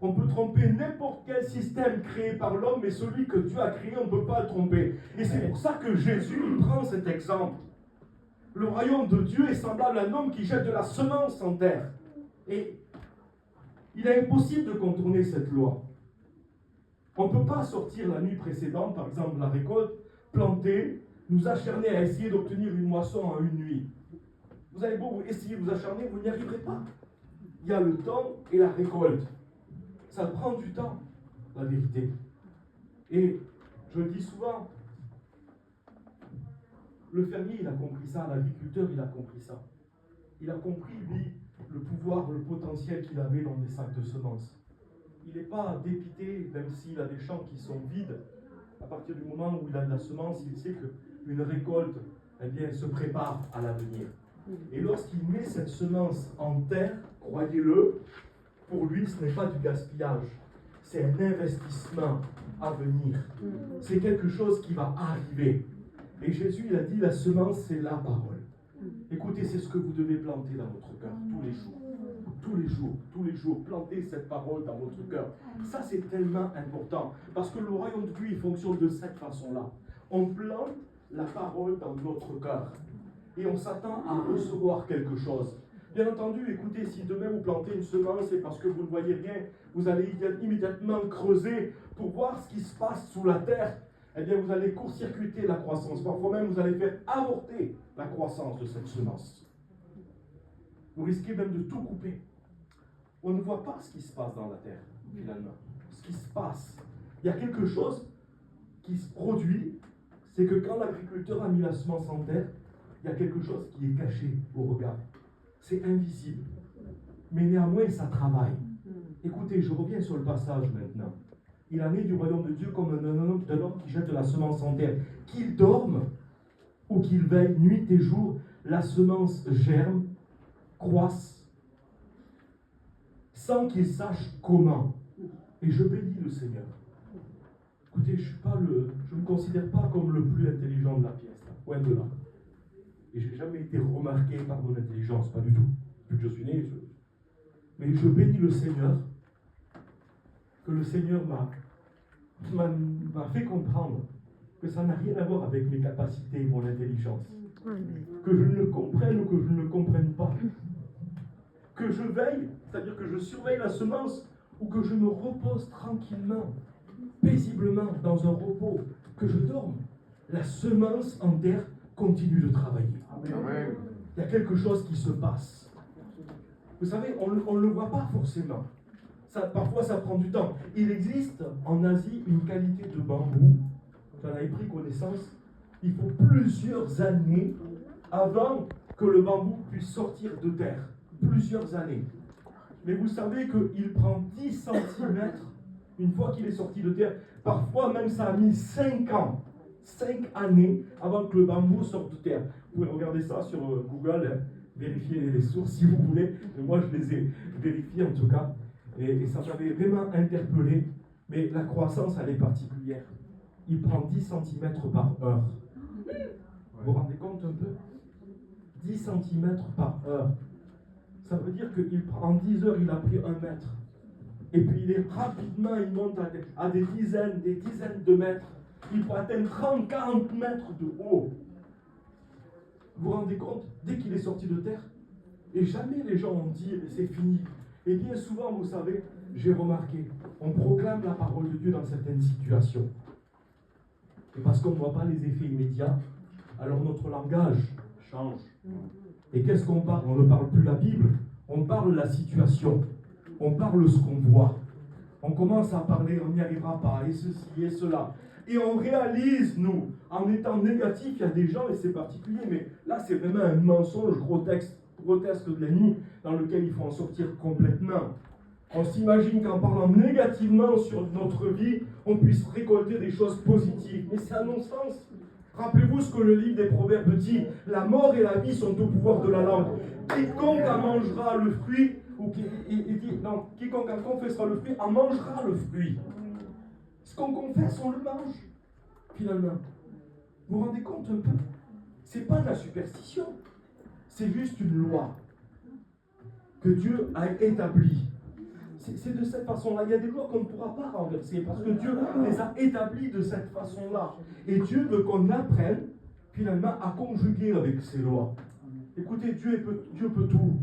On peut tromper n'importe quel système créé par l'homme, mais celui que Dieu a créé, on ne peut pas le tromper. Et c'est pour ça que Jésus prend cet exemple. Le royaume de Dieu est semblable à un homme qui jette de la semence en terre. Et il est impossible de contourner cette loi. On ne peut pas sortir la nuit précédente, par exemple la récolte, planter, nous acharner à essayer d'obtenir une moisson en une nuit. Vous allez beau essayer de vous acharner, vous n'y arriverez pas. Il y a le temps et la récolte. Ça prend du temps, la vérité. Et je le dis souvent, le fermier, il a compris ça, l'agriculteur, il a compris ça. Il a compris, lui, le pouvoir, le potentiel qu'il avait dans les sacs de semences. il n'est pas dépité, même s'il a des champs qui sont vides. À partir du moment où il a de la semence, il sait qu'une récolte, eh bien, se prépare à l'avenir. Et lorsqu'il met cette semence en terre, croyez-le, pour lui, ce n'est pas du gaspillage. C'est un investissement à venir. C'est quelque chose qui va arriver. Et Jésus, il a dit, la semence, c'est la parole. Écoutez, c'est ce que vous devez planter dans votre cœur tous les jours. Tous les jours, tous les jours, plantez cette parole dans votre cœur. Ça, c'est tellement important. Parce que le royaume de Dieu, il fonctionne de cette façon-là. On plante la parole dans notre cœur. Et on s'attend à recevoir quelque chose. Bien entendu, écoutez, si demain vous plantez une semence et parce que vous ne voyez rien, vous allez immédiatement creuser pour voir ce qui se passe sous la terre, eh bien vous allez court-circuiter la croissance. Parfois même, vous allez faire avorter la croissance de cette semence. Vous risquez même de tout couper. On ne voit pas ce qui se passe dans la terre, finalement. Ce qui se passe. Il y a quelque chose qui se produit, c'est que quand l'agriculteur a mis la semence en terre, il y a quelque chose qui est caché au regard. C'est invisible. Mais néanmoins, ça travaille. Écoutez, je reviens sur le passage maintenant. Il en est du royaume de Dieu comme d'un homme qui jette de la semence en terre. Qu'il dorme ou qu'il veille nuit et jour, la semence germe, croisse, sans qu'il sache comment. Et je bénis le Seigneur. Écoutez, je ne me considère pas comme le plus intelligent de la pièce, loin de là. Et je n'ai jamais été remarqué par mon intelligence, pas du tout. Depuis que je suis né, mais je bénis le Seigneur, que le Seigneur m'a fait comprendre que ça n'a rien à voir avec mes capacités et mon intelligence. Que je ne le comprenne ou que je ne le comprenne pas. Que je veille, c'est-à-dire que je surveille la semence, ou que je me repose tranquillement, paisiblement, dans un repos, que je dorme. La semence en terre continue de travailler. Amen. Il y a quelque chose qui se passe. Vous savez, on ne le voit pas forcément. Parfois, ça prend du temps. Il existe en Asie une qualité de bambou. J'en avais pris connaissance. Il faut plusieurs années avant que le bambou puisse sortir de terre. Plusieurs années. Mais vous savez qu'il prend 10 cm une fois qu'il est sorti de terre. Parfois, même ça a mis 5 ans. 5 années avant que le bambou sorte de terre. Vous pouvez regarder ça sur Google, vérifier les sources si vous voulez. Mais moi, je les ai vérifiées en tout cas. Et ça m'avait vraiment interpellé. Mais la croissance, elle est particulière. Il prend 10 cm par heure. Vous vous rendez compte un peu? 10 cm par heure. Ça veut dire qu'en 10 heures, il a pris 1 mètre. Et puis il monte à des dizaines de mètres. Il peut atteindre 30-40 mètres de haut. Vous vous rendez compte? Dès qu'il est sorti de terre, et jamais les gens ont dit c'est fini. Et bien souvent, vous savez, j'ai remarqué, on proclame la parole de Dieu dans certaines situations. Et parce qu'on ne voit pas les effets immédiats, alors notre langage change. Et qu'est-ce qu'on parle? On ne parle plus la Bible, on parle la situation, on parle ce qu'on voit. On commence à parler, on n'y arrivera pas, et ceci et cela. Et on réalise, nous, en étant négatif, il y a des gens, et c'est particulier, mais là c'est vraiment un mensonge grotesque de l'ennemi, dans lequel il faut en sortir complètement. On s'imagine qu'en parlant négativement sur notre vie, on puisse récolter des choses positives. Mais c'est un non-sens. Rappelez-vous ce que le livre des Proverbes dit. La mort et la vie sont au pouvoir de la langue. Quiconque en mangera le fruit, quiconque en confessera le fruit, en mangera le fruit. Ce qu'on confesse, on le mange, finalement. Vous vous rendez compte un peu? C'est pas de la superstition. C'est juste une loi que Dieu a établie. C'est de cette façon-là. Il y a des lois qu'on ne pourra pas renverser parce que Dieu les a établies de cette façon-là. Et Dieu veut qu'on apprenne, finalement, à conjuguer avec ces lois. Écoutez, Dieu peut tout.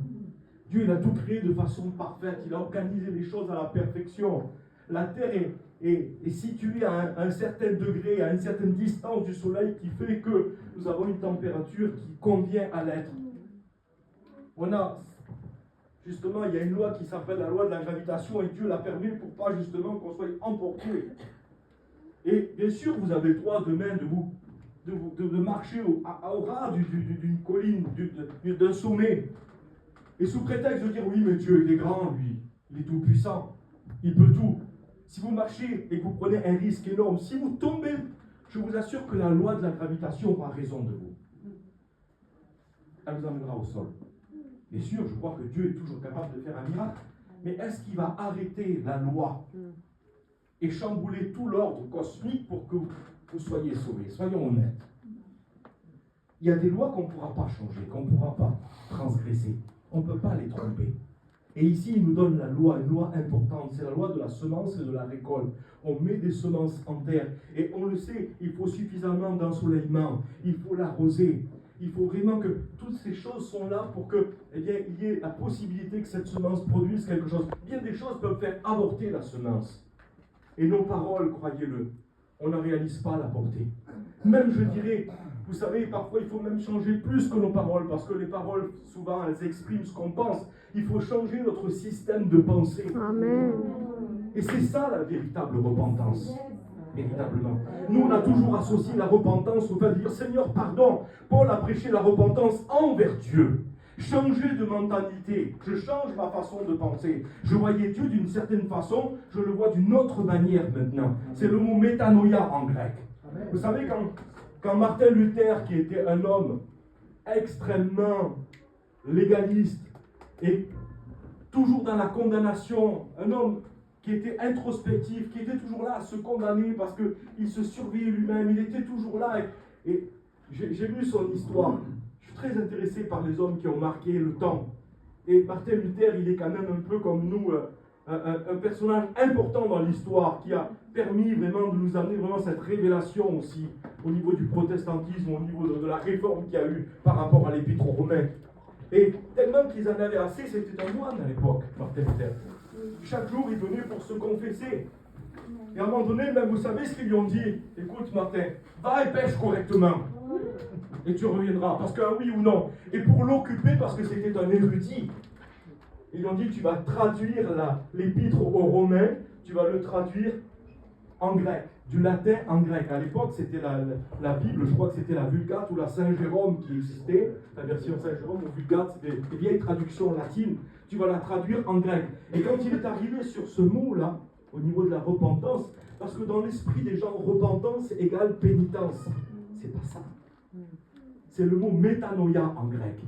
Dieu, il a tout créé de façon parfaite. Il a organisé les choses à la perfection. La terre est située à un certain degré, à une certaine distance du soleil qui fait que nous avons une température qui convient à l'être. Justement, il y a une loi qui s'appelle la loi de la gravitation et Dieu l'a permis pour pas justement qu'on soit emporté. Et bien sûr, vous avez le droit demain de marcher au ras d'une colline, d'un sommet. Et sous prétexte de dire oui, mais Dieu il est grand, lui, il est tout puissant. Il peut tout. Si vous marchez et que vous prenez un risque énorme, si vous tombez, je vous assure que la loi de la gravitation aura raison de vous. Elle vous emmènera au sol. Bien sûr, je crois que Dieu est toujours capable de faire un miracle, mais est-ce qu'il va arrêter la loi et chambouler tout l'ordre cosmique pour que vous soyez sauvés? Soyons honnêtes. Il y a des lois qu'on ne pourra pas changer, qu'on ne pourra pas transgresser. On ne peut pas les tromper. Et ici, il nous donne la loi, une loi importante, c'est la loi de la semence et de la récolte. On met des semences en terre, et on le sait, il faut suffisamment d'ensoleillement, il faut l'arroser. Il faut vraiment que toutes ces choses sont là pour que, eh bien, il y ait la possibilité que cette semence produise quelque chose. Bien des choses peuvent faire avorter la semence. Et nos paroles, croyez-le, on n'en réalise pas la portée. Même, je dirais, vous savez, parfois il faut même changer plus que nos paroles, parce que les paroles, souvent, elles expriment ce qu'on pense. Il faut changer notre système de pensée. Amen. Et c'est ça la véritable repentance. Véritablement. Nous, on a toujours associé la repentance au fait de dire Seigneur, pardon. Paul a prêché la repentance envers Dieu. Changer de mentalité. Je change ma façon de penser. Je voyais Dieu d'une certaine façon, je le vois d'une autre manière maintenant. C'est le mot métanoïa en grec. Vous savez, quand Martin Luther, qui était un homme extrêmement légaliste et toujours dans la condamnation, un homme qui était introspectif, qui était toujours là à se condamner parce qu'il se surveillait lui-même, il était toujours là. Et j'ai lu son histoire. Je suis très intéressé par les hommes qui ont marqué le temps. Et Martin Luther, il est quand même un peu comme nous, un personnage important dans l'histoire qui a permis vraiment de nous amener vraiment cette révélation aussi au niveau du protestantisme, au niveau de la réforme qu'il y a eu par rapport à l'épître aux Romains. Et tellement qu'ils en avaient assez, c'était un moine à l'époque, Martin Luther. Chaque jour, il venait pour se confesser. Et à un moment donné, même vous savez ce qu'ils lui ont dit? Écoute, Martin, va et pêche correctement. Et tu reviendras, parce qu'un oui ou non. Et pour l'occuper, parce que c'était un érudit, ils lui ont dit, tu vas traduire l'épître aux Romains, tu vas le traduire en grec, du latin en grec. À l'époque, c'était la Bible, je crois que c'était la Vulgate ou la Saint-Jérôme qui existait. La version Saint-Jérôme ou Vulgate, c'était des vieilles traductions latines. Tu vas la traduire en grec. Et quand il est arrivé sur ce mot-là, au niveau de la repentance, parce que dans l'esprit des gens, repentance égale pénitence. C'est pas ça. C'est le mot métanoïa en grec,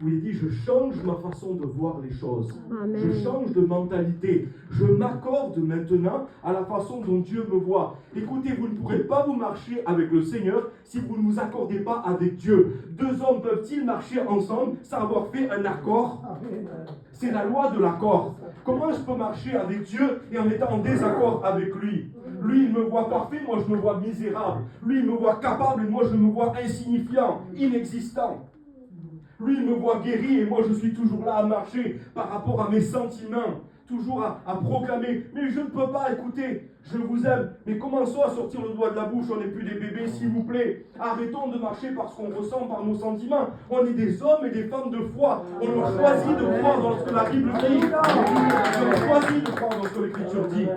où il dit, je change ma façon de voir les choses. Amen. Je change de mentalité. Je m'accorde maintenant à la façon dont Dieu me voit. Écoutez, vous ne pourrez pas vous marcher avec le Seigneur si vous ne vous accordez pas avec Dieu. Deux hommes peuvent-ils marcher ensemble sans avoir fait un accord? C'est la loi de l'accord. Comment je peux marcher avec Dieu et en étant en désaccord avec lui? Lui, il me voit parfait, moi je me vois misérable. Lui, il me voit capable et moi je me vois insignifiant, inexistant. Lui, il me voit guéri et moi, je suis toujours là à marcher par rapport à mes sentiments, toujours à proclamer. Mais je ne peux pas, écouter, je vous aime. Mais commençons à sortir le doigt de la bouche, on n'est plus des bébés, s'il vous plaît. Arrêtons de marcher par ce qu'on ressent, par nos sentiments. On est des hommes et des femmes de foi. On a choisi de croire dans ce que la Bible dit. On a choisi de croire dans ce que l'Écriture dit.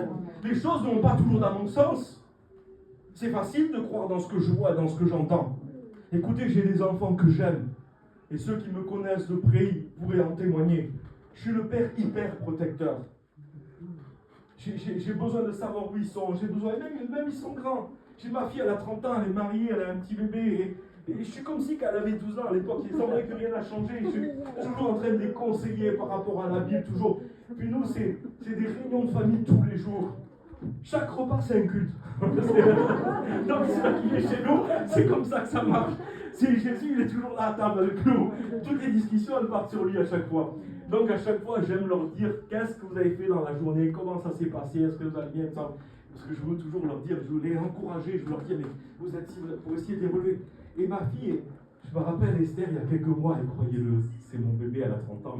Les choses ne vont pas toujours dans mon sens. C'est facile de croire dans ce que je vois, dans ce que j'entends. Écoutez, j'ai des enfants que j'aime. Et ceux qui me connaissent de près pourraient en témoigner. Je suis le père hyper protecteur. J'ai besoin de savoir où ils sont. J'ai besoin, même ils sont grands. J'ai ma fille, elle a 30 ans, elle est mariée, elle a un petit bébé. Et je suis comme si qu'elle avait 12 ans à l'époque. Il semblait que rien n'a changé. Je suis toujours en train de les conseiller par rapport à la Bible, toujours. Puis nous, c'est des réunions de famille tous les jours. Chaque repas, c'est un culte. Donc, c'est ça qui est chez nous. C'est comme ça que ça marche. C'est Jésus, il est toujours là à table avec nous. Toutes les discussions, elles partent sur lui à chaque fois. Donc, à chaque fois, j'aime leur dire qu'est-ce que vous avez fait dans la journée, comment ça s'est passé, est-ce que vous allez bien, parce que je veux toujours leur dire, je veux les encourager, je veux leur dire, mais vous êtes ici pour essayer de les relever. Et ma fille, je me rappelle Esther, il y a quelques mois, et croyez-le, c'est mon bébé, elle a 30 ans,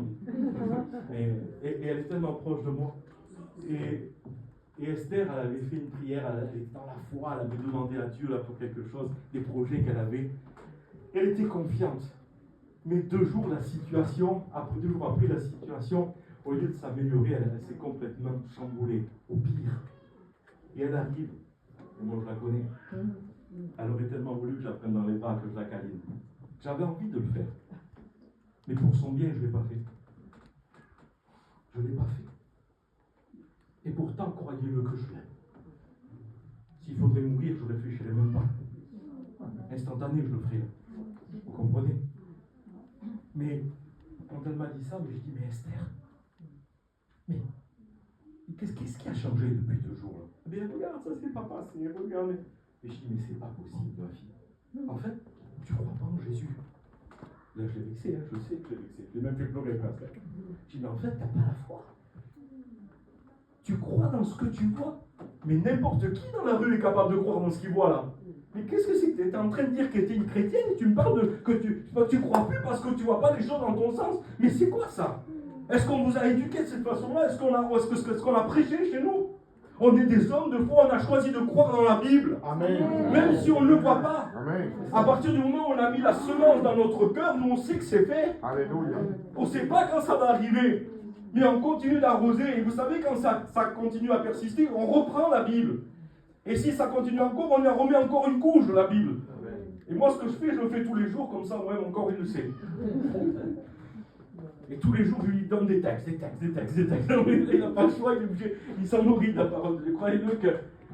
et elle est tellement proche de moi. Et Esther, elle avait fait une prière, elle était dans la foi, elle avait demandé à Dieu là, pour quelque chose, des projets qu'elle avait. Elle était confiante. Mais 2 jours après, la situation, au lieu de s'améliorer, elle s'est complètement chamboulée, au pire. Et elle arrive, et moi je la connais, elle aurait tellement voulu que je la prenne dans les bras, que je la câline. J'avais envie de le faire. Mais pour son bien, je ne l'ai pas fait. Je ne l'ai pas fait. Et pourtant, croyez-le que je l'aime. S'il faudrait mourir, je ne réfléchirais même pas. Instantané, je le ferais. Vous comprenez? Mais quand elle m'a dit ça, je dis, mais Esther, mais qu'est-ce qui a changé depuis 2 jours là? Eh bien, regarde, ça c'est pas passé, regarde. Et je dis, mais c'est pas possible, ma fille. En fait, tu crois pas en Jésus. Là, je l'ai vexé, je sais que je l'ai vexé. Je l'ai même fait pleurer presque. Je dis, mais en fait, t'as pas la foi. Tu crois dans ce que tu vois. Mais n'importe qui dans la rue est capable de croire dans ce qu'il voit là. Mais qu'est-ce que c'est que tu es en train de dire que tu es une chrétienne et tu me parles de que tu crois plus parce que tu vois pas les choses dans ton sens. Mais c'est quoi ça? Est-ce qu'on vous a éduqué de cette façon-là? Est-ce qu'on a prêché chez nous? On est des hommes de foi, on a choisi de croire dans la Bible. Amen. Même si on ne le voit pas. Amen. À partir du moment où on a mis la semence dans notre cœur, nous on sait que c'est fait. Alléluia. On ne sait pas quand ça va arriver. Mais on continue d'arroser. Et vous savez, quand ça continue à persister, on reprend la Bible. Et si ça continue encore, on en remet encore une couche de la Bible. Et moi, ce que je fais, je le fais tous les jours, comme ça, ouais, mon corps, il le sait. Et tous les jours, je lui donne des textes. Il n'a pas le choix, il s'en nourrit de la parole. Croyez-le que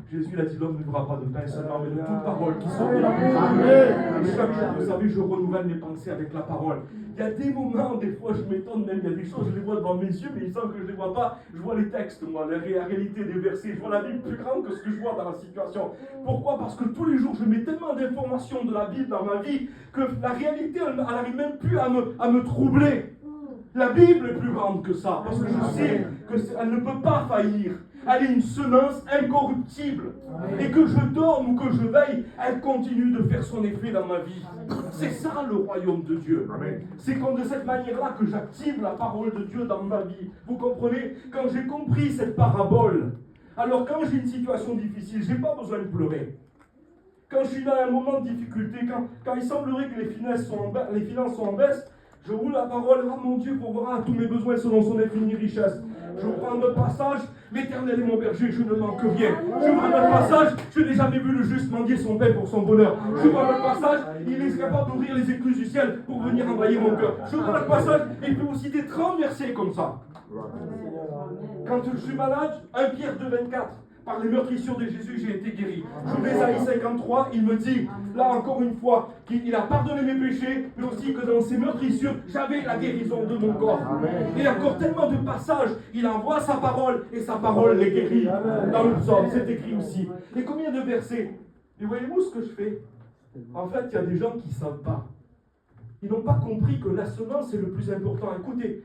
Jésus a dit, l'homme ne vivra pas de pain seulement, mais de toute parole qui sort de la bouche. Amen. Chaque jour, vous savez, je renouvelle mes pensées avec la parole. Il y a des moments, des fois, je m'étonne même, il y a des choses, je les vois devant mes yeux, mais il semble que je ne les vois pas. Je vois les textes, moi, la réalité des versets. Je vois la Bible plus grande que ce que je vois dans la situation. Pourquoi? Parce que tous les jours, je mets tellement d'informations de la Bible dans ma vie que la réalité, elle n'arrive même plus à me troubler. La Bible est plus grande que ça, parce que je sais qu'elle ne peut pas faillir. Elle est une semence incorruptible. Amen. Et que je dorme ou que je veille, elle continue de faire son effet dans ma vie. C'est ça le royaume de Dieu. Amen. C'est comme de cette manière-là que j'active la parole de Dieu dans ma vie. Vous comprenez? Quand j'ai compris cette parabole, alors quand j'ai une situation difficile, je n'ai pas besoin de pleurer. Quand je suis dans un moment de difficulté, quand il semblerait que les finances sont en baisse, je roule la parole, ah mon Dieu, pourvoira à tous mes besoins selon son infinie richesse. Je prends notre passage, l'Éternel est mon berger, je ne manque rien. Je prends notre passage, je n'ai jamais vu le juste mendier son pain pour son bonheur. Je prends notre passage, il est capable d'ouvrir les écluses du ciel pour venir envahir mon cœur. Je prends notre passage, et il peut vous citer 30 versets comme ça. Quand je suis malade, 1 Pierre 2,24. Par les meurtrissures de Jésus, j'ai été guéri. Je vais à Isaïe 53, il me dit, là encore une fois, qu'il a pardonné mes péchés, mais aussi que dans ces meurtrissures, j'avais la guérison de mon corps. Et encore tellement de passages, il envoie sa parole, et sa parole les guérit. Dans le psaume, c'est écrit aussi. Et combien de versets? Et voyez-vous ce que je fais? En fait, il y a des gens qui ne savent pas. Ils n'ont pas compris que la semence, c'est le plus important. Écoutez,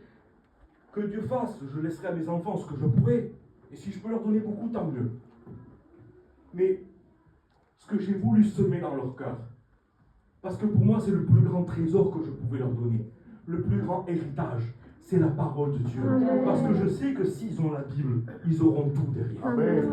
que Dieu fasse, je laisserai à mes enfants ce que je pourrai. Et si je peux leur donner beaucoup, tant mieux. Mais ce que j'ai voulu semer dans leur cœur, parce que pour moi, c'est le plus grand trésor que je pouvais leur donner. Le plus grand héritage, c'est la parole de Dieu. Parce que je sais que s'ils ont la Bible, ils auront tout derrière. Amen.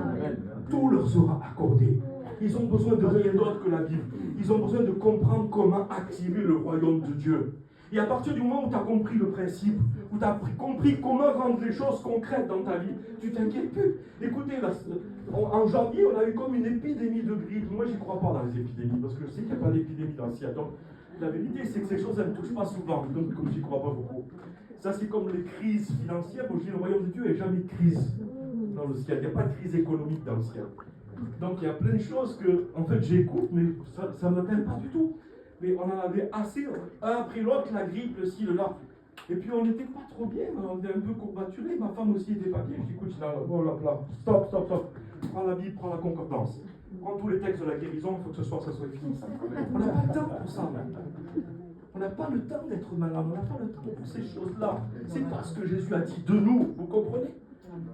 Tout leur sera accordé. Ils ont besoin de rien d'autre que la Bible. Ils ont besoin de comprendre comment activer le royaume de Dieu. Et à partir du moment où tu as compris le principe, où tu as compris comment rendre les choses concrètes dans ta vie, tu t'inquiètes plus. Écoutez, là, en janvier, on a eu comme une épidémie de grippe. Moi, j'y crois pas dans les épidémies, parce que je sais qu'il n'y a pas d'épidémie dans le ciel. Donc, la vérité, c'est que ces choses, elles ne me touchent pas souvent. Donc, comme j'y crois pas beaucoup. Ça, c'est comme les crises financières. Moi, je dis, le royaume de Dieu, il n'y a jamais de crise dans le ciel. Il n'y a pas de crise économique dans le ciel. Donc, il y a plein de choses que, en fait, j'écoute, mais ça ne m'atteint pas du tout. Mais on en avait assez, un après l'autre, la grippe, le ci, le là. Et puis on n'était pas trop bien, on était un peu courbaturés. Ma femme aussi était pas bien. Je dis, écoute, stop. Prends la Bible, prends la concordance. Prends tous les textes de la guérison, il faut que ce soir ça soit fini. On n'a pas le temps pour ça. On n'a pas le temps d'être malade, on n'a pas le temps pour ces choses-là. C'est pas ce que Jésus a dit de nous, vous comprenez?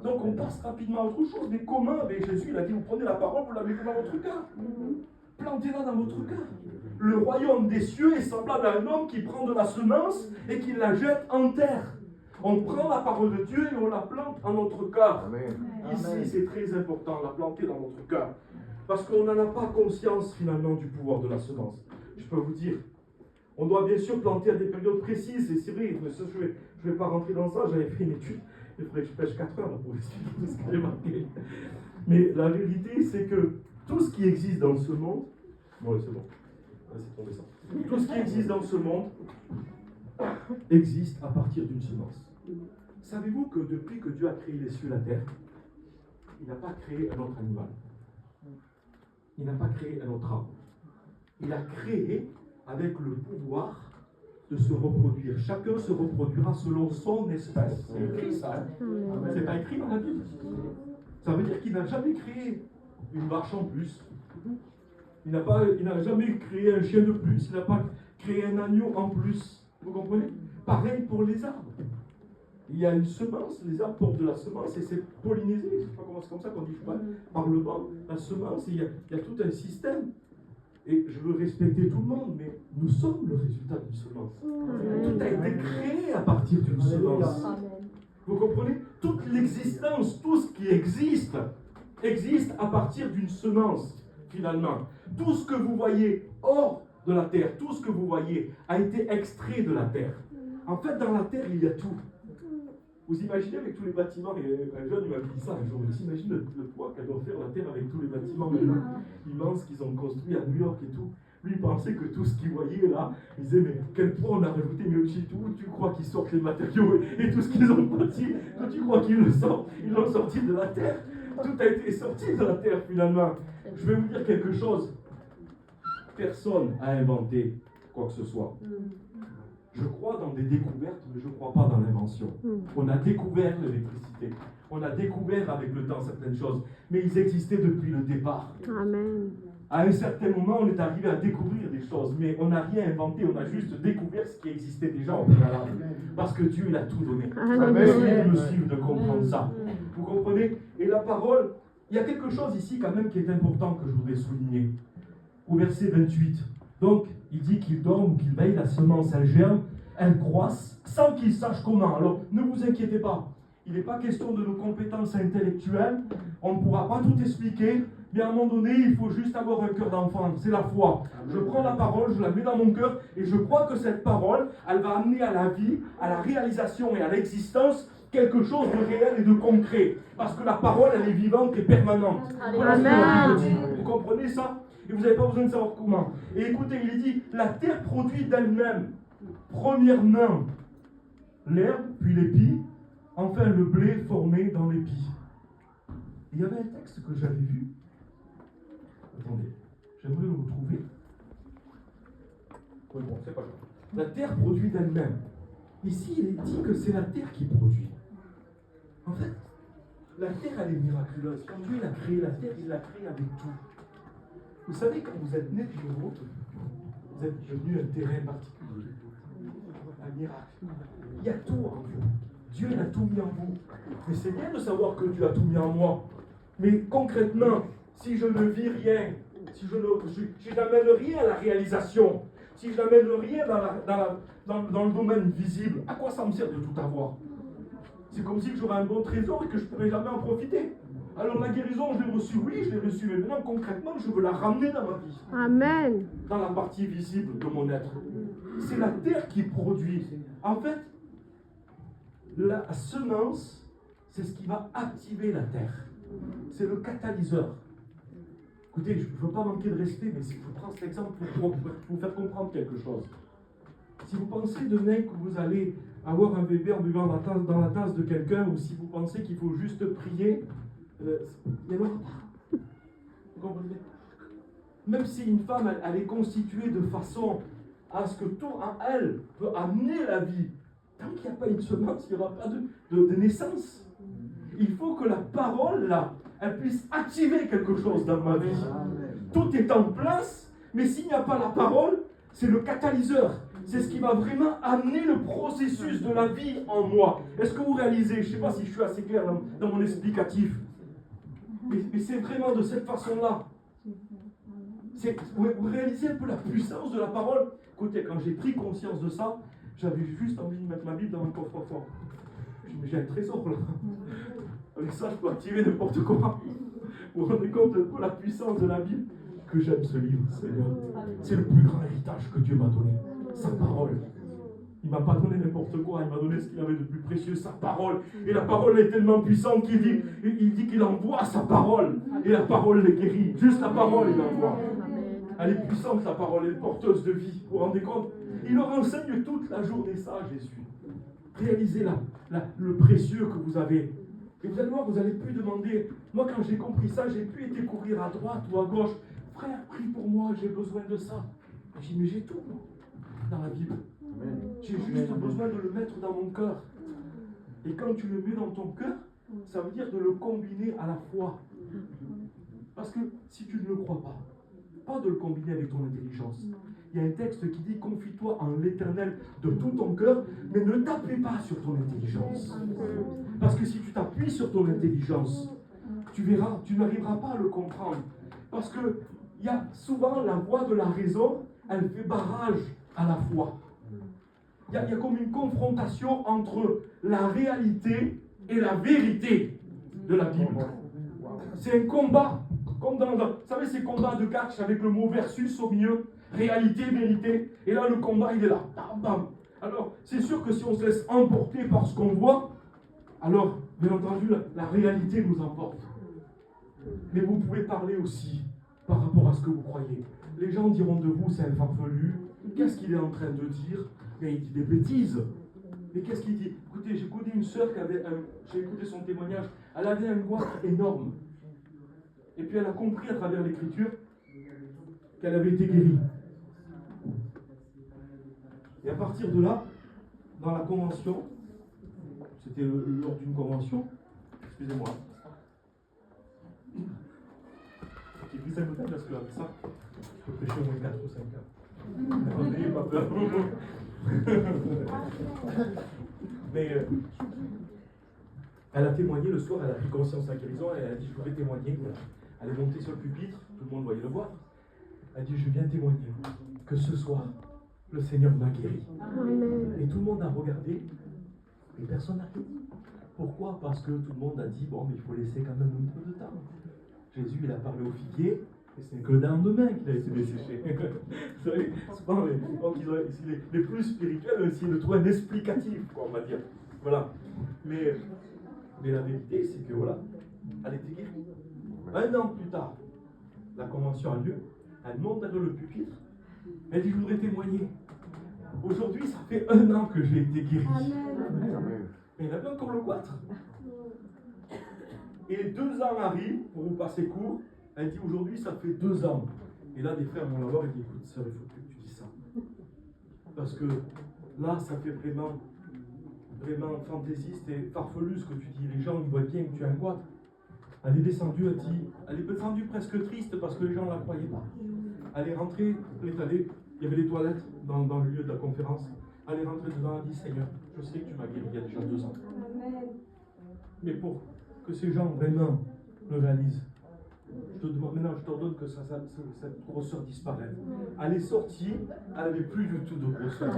Donc on passe rapidement à autre chose. Mais comment? Mais Jésus, il a dit, vous prenez la parole, vous la mettez dans votre cœur. Plantez-la dans votre cœur. Le royaume des cieux est semblable à un homme qui prend de la semence et qui la jette en terre. On prend la parole de Dieu et on la plante en notre cœur. Ici, c'est très important, la planter dans notre cœur. Parce qu'on n'en a pas conscience finalement du pouvoir de la semence. Je peux vous dire, on doit bien sûr planter à des périodes précises, et c'est vrai, mais ça, je ne vais pas rentrer dans ça, j'avais fait une étude, il faudrait que je pêche 4 heures pour expliquer tout ce que j'ai marqué. Mais la vérité, c'est que tout ce qui existe dans ce monde, bon, c'est bon. Tout ce qui existe dans ce monde existe à partir d'une semence. Savez-vous que depuis que Dieu a créé les cieux et la terre, il n'a pas créé un autre animal. Il n'a pas créé un autre arbre. Il a créé avec le pouvoir de se reproduire. Chacun se reproduira selon son espèce. C'est écrit ça. C'est pas écrit dans la Bible. Ça veut dire qu'il n'a jamais créé une vache en plus. Il n'a jamais créé un chien de plus. Il n'a pas créé un agneau en plus. Vous comprenez? Pareil pour les arbres. Il y a une semence, les arbres portent de la semence et c'est pollinisé. Je sais pas comment c'est comme ça qu'on dit, je sais pas, par le vent. La semence, il y a tout un système. Et je veux respecter tout le monde, mais nous sommes le résultat d'une semence. Tout a été créé à partir d'une semence. Vous comprenez? Toute l'existence, tout ce qui existe, existe à partir d'une semence, finalement. Tout ce que vous voyez hors de la terre, tout ce que vous voyez a été extrait de la terre. En fait, dans la terre, il y a tout. Vous imaginez avec tous les bâtiments, et un jeune m'a dit ça un jour, il imagine le poids qu'elle doit faire la terre avec tous les bâtiments immenses qu'ils ont construits à New York et tout. Lui, il pensait que tout ce qu'il voyait là, il disait, mais quel poids on a rajouté, mais aussi tout, tu crois qu'ils sortent les matériaux et tout ce qu'ils ont bâti, tu crois qu'ils le sortent, ils l'ont sorti de la terre. Tout a été sorti de la terre finalement. Je vais vous dire quelque chose. Personne n'a inventé quoi que ce soit. Je crois dans des découvertes, mais je ne crois pas dans l'invention. On a découvert l'électricité. On a découvert avec le temps certaines choses, mais ils existaient depuis le départ. Amen. À un certain moment, on est arrivé à découvrir des choses, mais on n'a rien inventé, on a juste découvert ce qui existait déjà en préalable. Parce que Dieu, il a tout donné. Amen. Nous suivre de comprendre ça. Vous comprenez? Et la parole, il y a quelque chose ici quand même qui est important que je voudrais souligner. Au verset 28. Donc, il dit qu'il dorme ou qu'il veille, la semence, elle germe, elle croisse, sans qu'il sache comment. Alors, ne vous inquiétez pas. Il n'est pas question de nos compétences intellectuelles. On ne pourra pas tout expliquer. Mais à un moment donné, il faut juste avoir un cœur d'enfant. C'est la foi. Je prends la parole, je la mets dans mon cœur, et je crois que cette parole, elle va amener à la vie, à la réalisation et à l'existence quelque chose de réel et de concret. Parce que la parole, elle est vivante et permanente. Voilà ce que la Bible dit. Vous comprenez ça? Et vous n'avez pas besoin de savoir comment. Et écoutez, il est dit, la terre produit d'elle-même, premièrement, l'herbe, puis l'épi, enfin le blé formé dans l'épi. Il y avait un texte que j'avais vu. Attendez, j'aimerais le retrouver. Oui, bon, c'est pas grave. La terre produit d'elle-même. Ici, il est dit que c'est la terre qui produit. En fait, la terre, elle est miraculeuse. Quand Dieu a créé la terre, il l'a créée avec tout. Vous savez, quand vous êtes né de nouveau, vous êtes devenu un terrain particulier. Un miracle. Il y a tout en Dieu. Dieu, il a tout mis en vous. Mais c'est bien de savoir que Dieu a tout mis en moi. Mais concrètement, si je ne vis rien, si je n'amène rien à la réalisation, si je n'amène rien dans le domaine visible, à quoi ça me sert de tout avoir? C'est comme si j'aurais un bon trésor et que je ne pourrais jamais en profiter. Alors la guérison, je l'ai reçue, oui, je l'ai reçue, mais maintenant concrètement, je veux la ramener dans ma vie. Amen. Dans la partie visible de mon être. C'est la terre qui produit. En fait, la semence, c'est ce qui va activer la terre. C'est le catalyseur. Écoutez, je ne veux pas manquer de respect, mais si je prends cet exemple pour vous faire comprendre quelque chose. Si vous pensez demain que vous allez avoir un bébé en buvant dans la tasse de quelqu'un, ou si vous pensez qu'il faut juste prier, il n'y en aura pas. Vous comprenez? Même si une femme, elle est constituée de façon à ce que tout en elle peut amener la vie, tant qu'il n'y a pas une semence, il n'y aura pas de naissance. Il faut que la parole, là, elle puisse activer quelque chose dans ma vie. Tout est en place, mais s'il n'y a pas la parole, c'est le catalyseur. C'est ce qui va vraiment amener le processus de la vie en moi. Est-ce que vous réalisez? Je ne sais pas si je suis assez clair dans mon explicatif. Mais c'est vraiment de cette façon-là. Vous réalisez un peu la puissance de la parole? Écoutez, quand j'ai pris conscience de ça, j'avais juste envie de mettre ma Bible dans un coffre-fort. J'ai un trésor là. Avec ça, je peux activer n'importe quoi. Vous vous rendez compte un peu la puissance de la Bible? Que j'aime ce livre, Seigneur. C'est le plus grand héritage que Dieu m'a donné. Sa parole. Il ne m'a pas donné n'importe quoi, il m'a donné ce qu'il avait de plus précieux, sa parole. Et la parole est tellement puissante qu'il dit qu'il envoie sa parole. Et la parole les guérit. Juste la parole, il envoie. Elle est puissante, la parole, elle est porteuse de vie. Vous vous rendez compte? Il leur enseigne toute la journée ça, Jésus. Réalisez le précieux que vous avez. Et vous allez voir, vous n'allez plus demander, Moi, quand j'ai compris ça, j'ai plus été courir à droite ou à gauche. Frère, prie pour moi, j'ai besoin de ça. J'ai dit, mais j'ai tout, moi, dans la Bible. J'ai juste besoin de le mettre dans mon cœur. Et quand tu le mets dans ton cœur, ça veut dire de le combiner à la foi. Parce que si tu ne le crois pas de le combiner avec ton intelligence. Il y a un texte qui dit, confie-toi en l'Éternel de tout ton cœur, mais ne t'appuie pas sur ton intelligence. Parce que si tu t'appuies sur ton intelligence, tu verras, tu n'arriveras pas à le comprendre. Parce que il y a souvent la voix de la raison, elle fait barrage à la foi. Il y a comme une confrontation entre la réalité et la vérité de la Bible. C'est un combat. Comme dans, vous savez, ces combats de catch avec le mot versus au milieu, réalité, vérité. Et là, le combat, il est là. Bam, bam. Alors, c'est sûr que si on se laisse emporter par ce qu'on voit, alors, bien entendu, la réalité nous emporte. Mais vous pouvez parler aussi par rapport à ce que vous croyez. Les gens diront de vous, c'est un farfelu. Qu'est-ce qu'il est en train de dire? Mais il dit des bêtises. Mais qu'est-ce qu'il dit? Écoutez, j'ai connu une sœur qui avait j'ai écouté son témoignage, elle avait un goitre énorme. Et puis elle a compris à travers l'écriture qu'elle avait été guérie. Et à partir de là, dans la convention, c'était lors d'une convention, excusez-moi, j'ai pris 5 bouteilles parce que avec ça, je peux prêcher au moins 4 ou 5 ans. N'ayez pas peur. Mais elle a témoigné le soir, elle a pris conscience de la guérison, elle a dit, je voudrais témoigner. Elle est montée sur le pupitre, tout le monde voyait le voir. Elle a dit, je viens témoigner que ce soir, le Seigneur m'a guéri. Et tout le monde a regardé, et personne n'a rien dit. Pourquoi? Parce que tout le monde a dit, bon, mais il faut laisser quand même un peu de temps. Jésus, il a parlé au figuier, et c'est que le lendemain qu'il a été desséché. Vous savez, souvent, les plus spirituels ont essayé de trouver un explicatif, quoi, on va dire. Voilà. Mais la vérité, c'est que voilà, elle était guérie. Un an plus tard, la convention a lieu, elle monte dans le pupitre, elle dit, je voudrais témoigner. Aujourd'hui, ça fait 1 an que j'ai été guéri. Mais il avait encore le goitre. Et 2 ans arrivent, pour vous passer court, elle dit, aujourd'hui, ça fait 2 ans. Et là, des frères vont la voir et disent, écoute, sœur, il faut plus que tu dises ça. Parce que là, ça fait vraiment fantaisiste et farfelu ce que tu dis. Les gens, ils voient bien que tu as un goitre. Elle est descendue, elle est descendue presque triste parce que les gens ne la croyaient pas. Elle est rentrée, elle est allée, il y avait les toilettes dans le lieu de la conférence. Elle est rentrée dedans, elle a dit, Seigneur, je sais que tu m'as guéri il y a déjà 2 ans. Mais pour que ces gens vraiment le réalisent, je te demande, maintenant je t'ordonne que cette grosseur disparaisse. Elle est sortie, elle n'avait plus du tout de grosseur.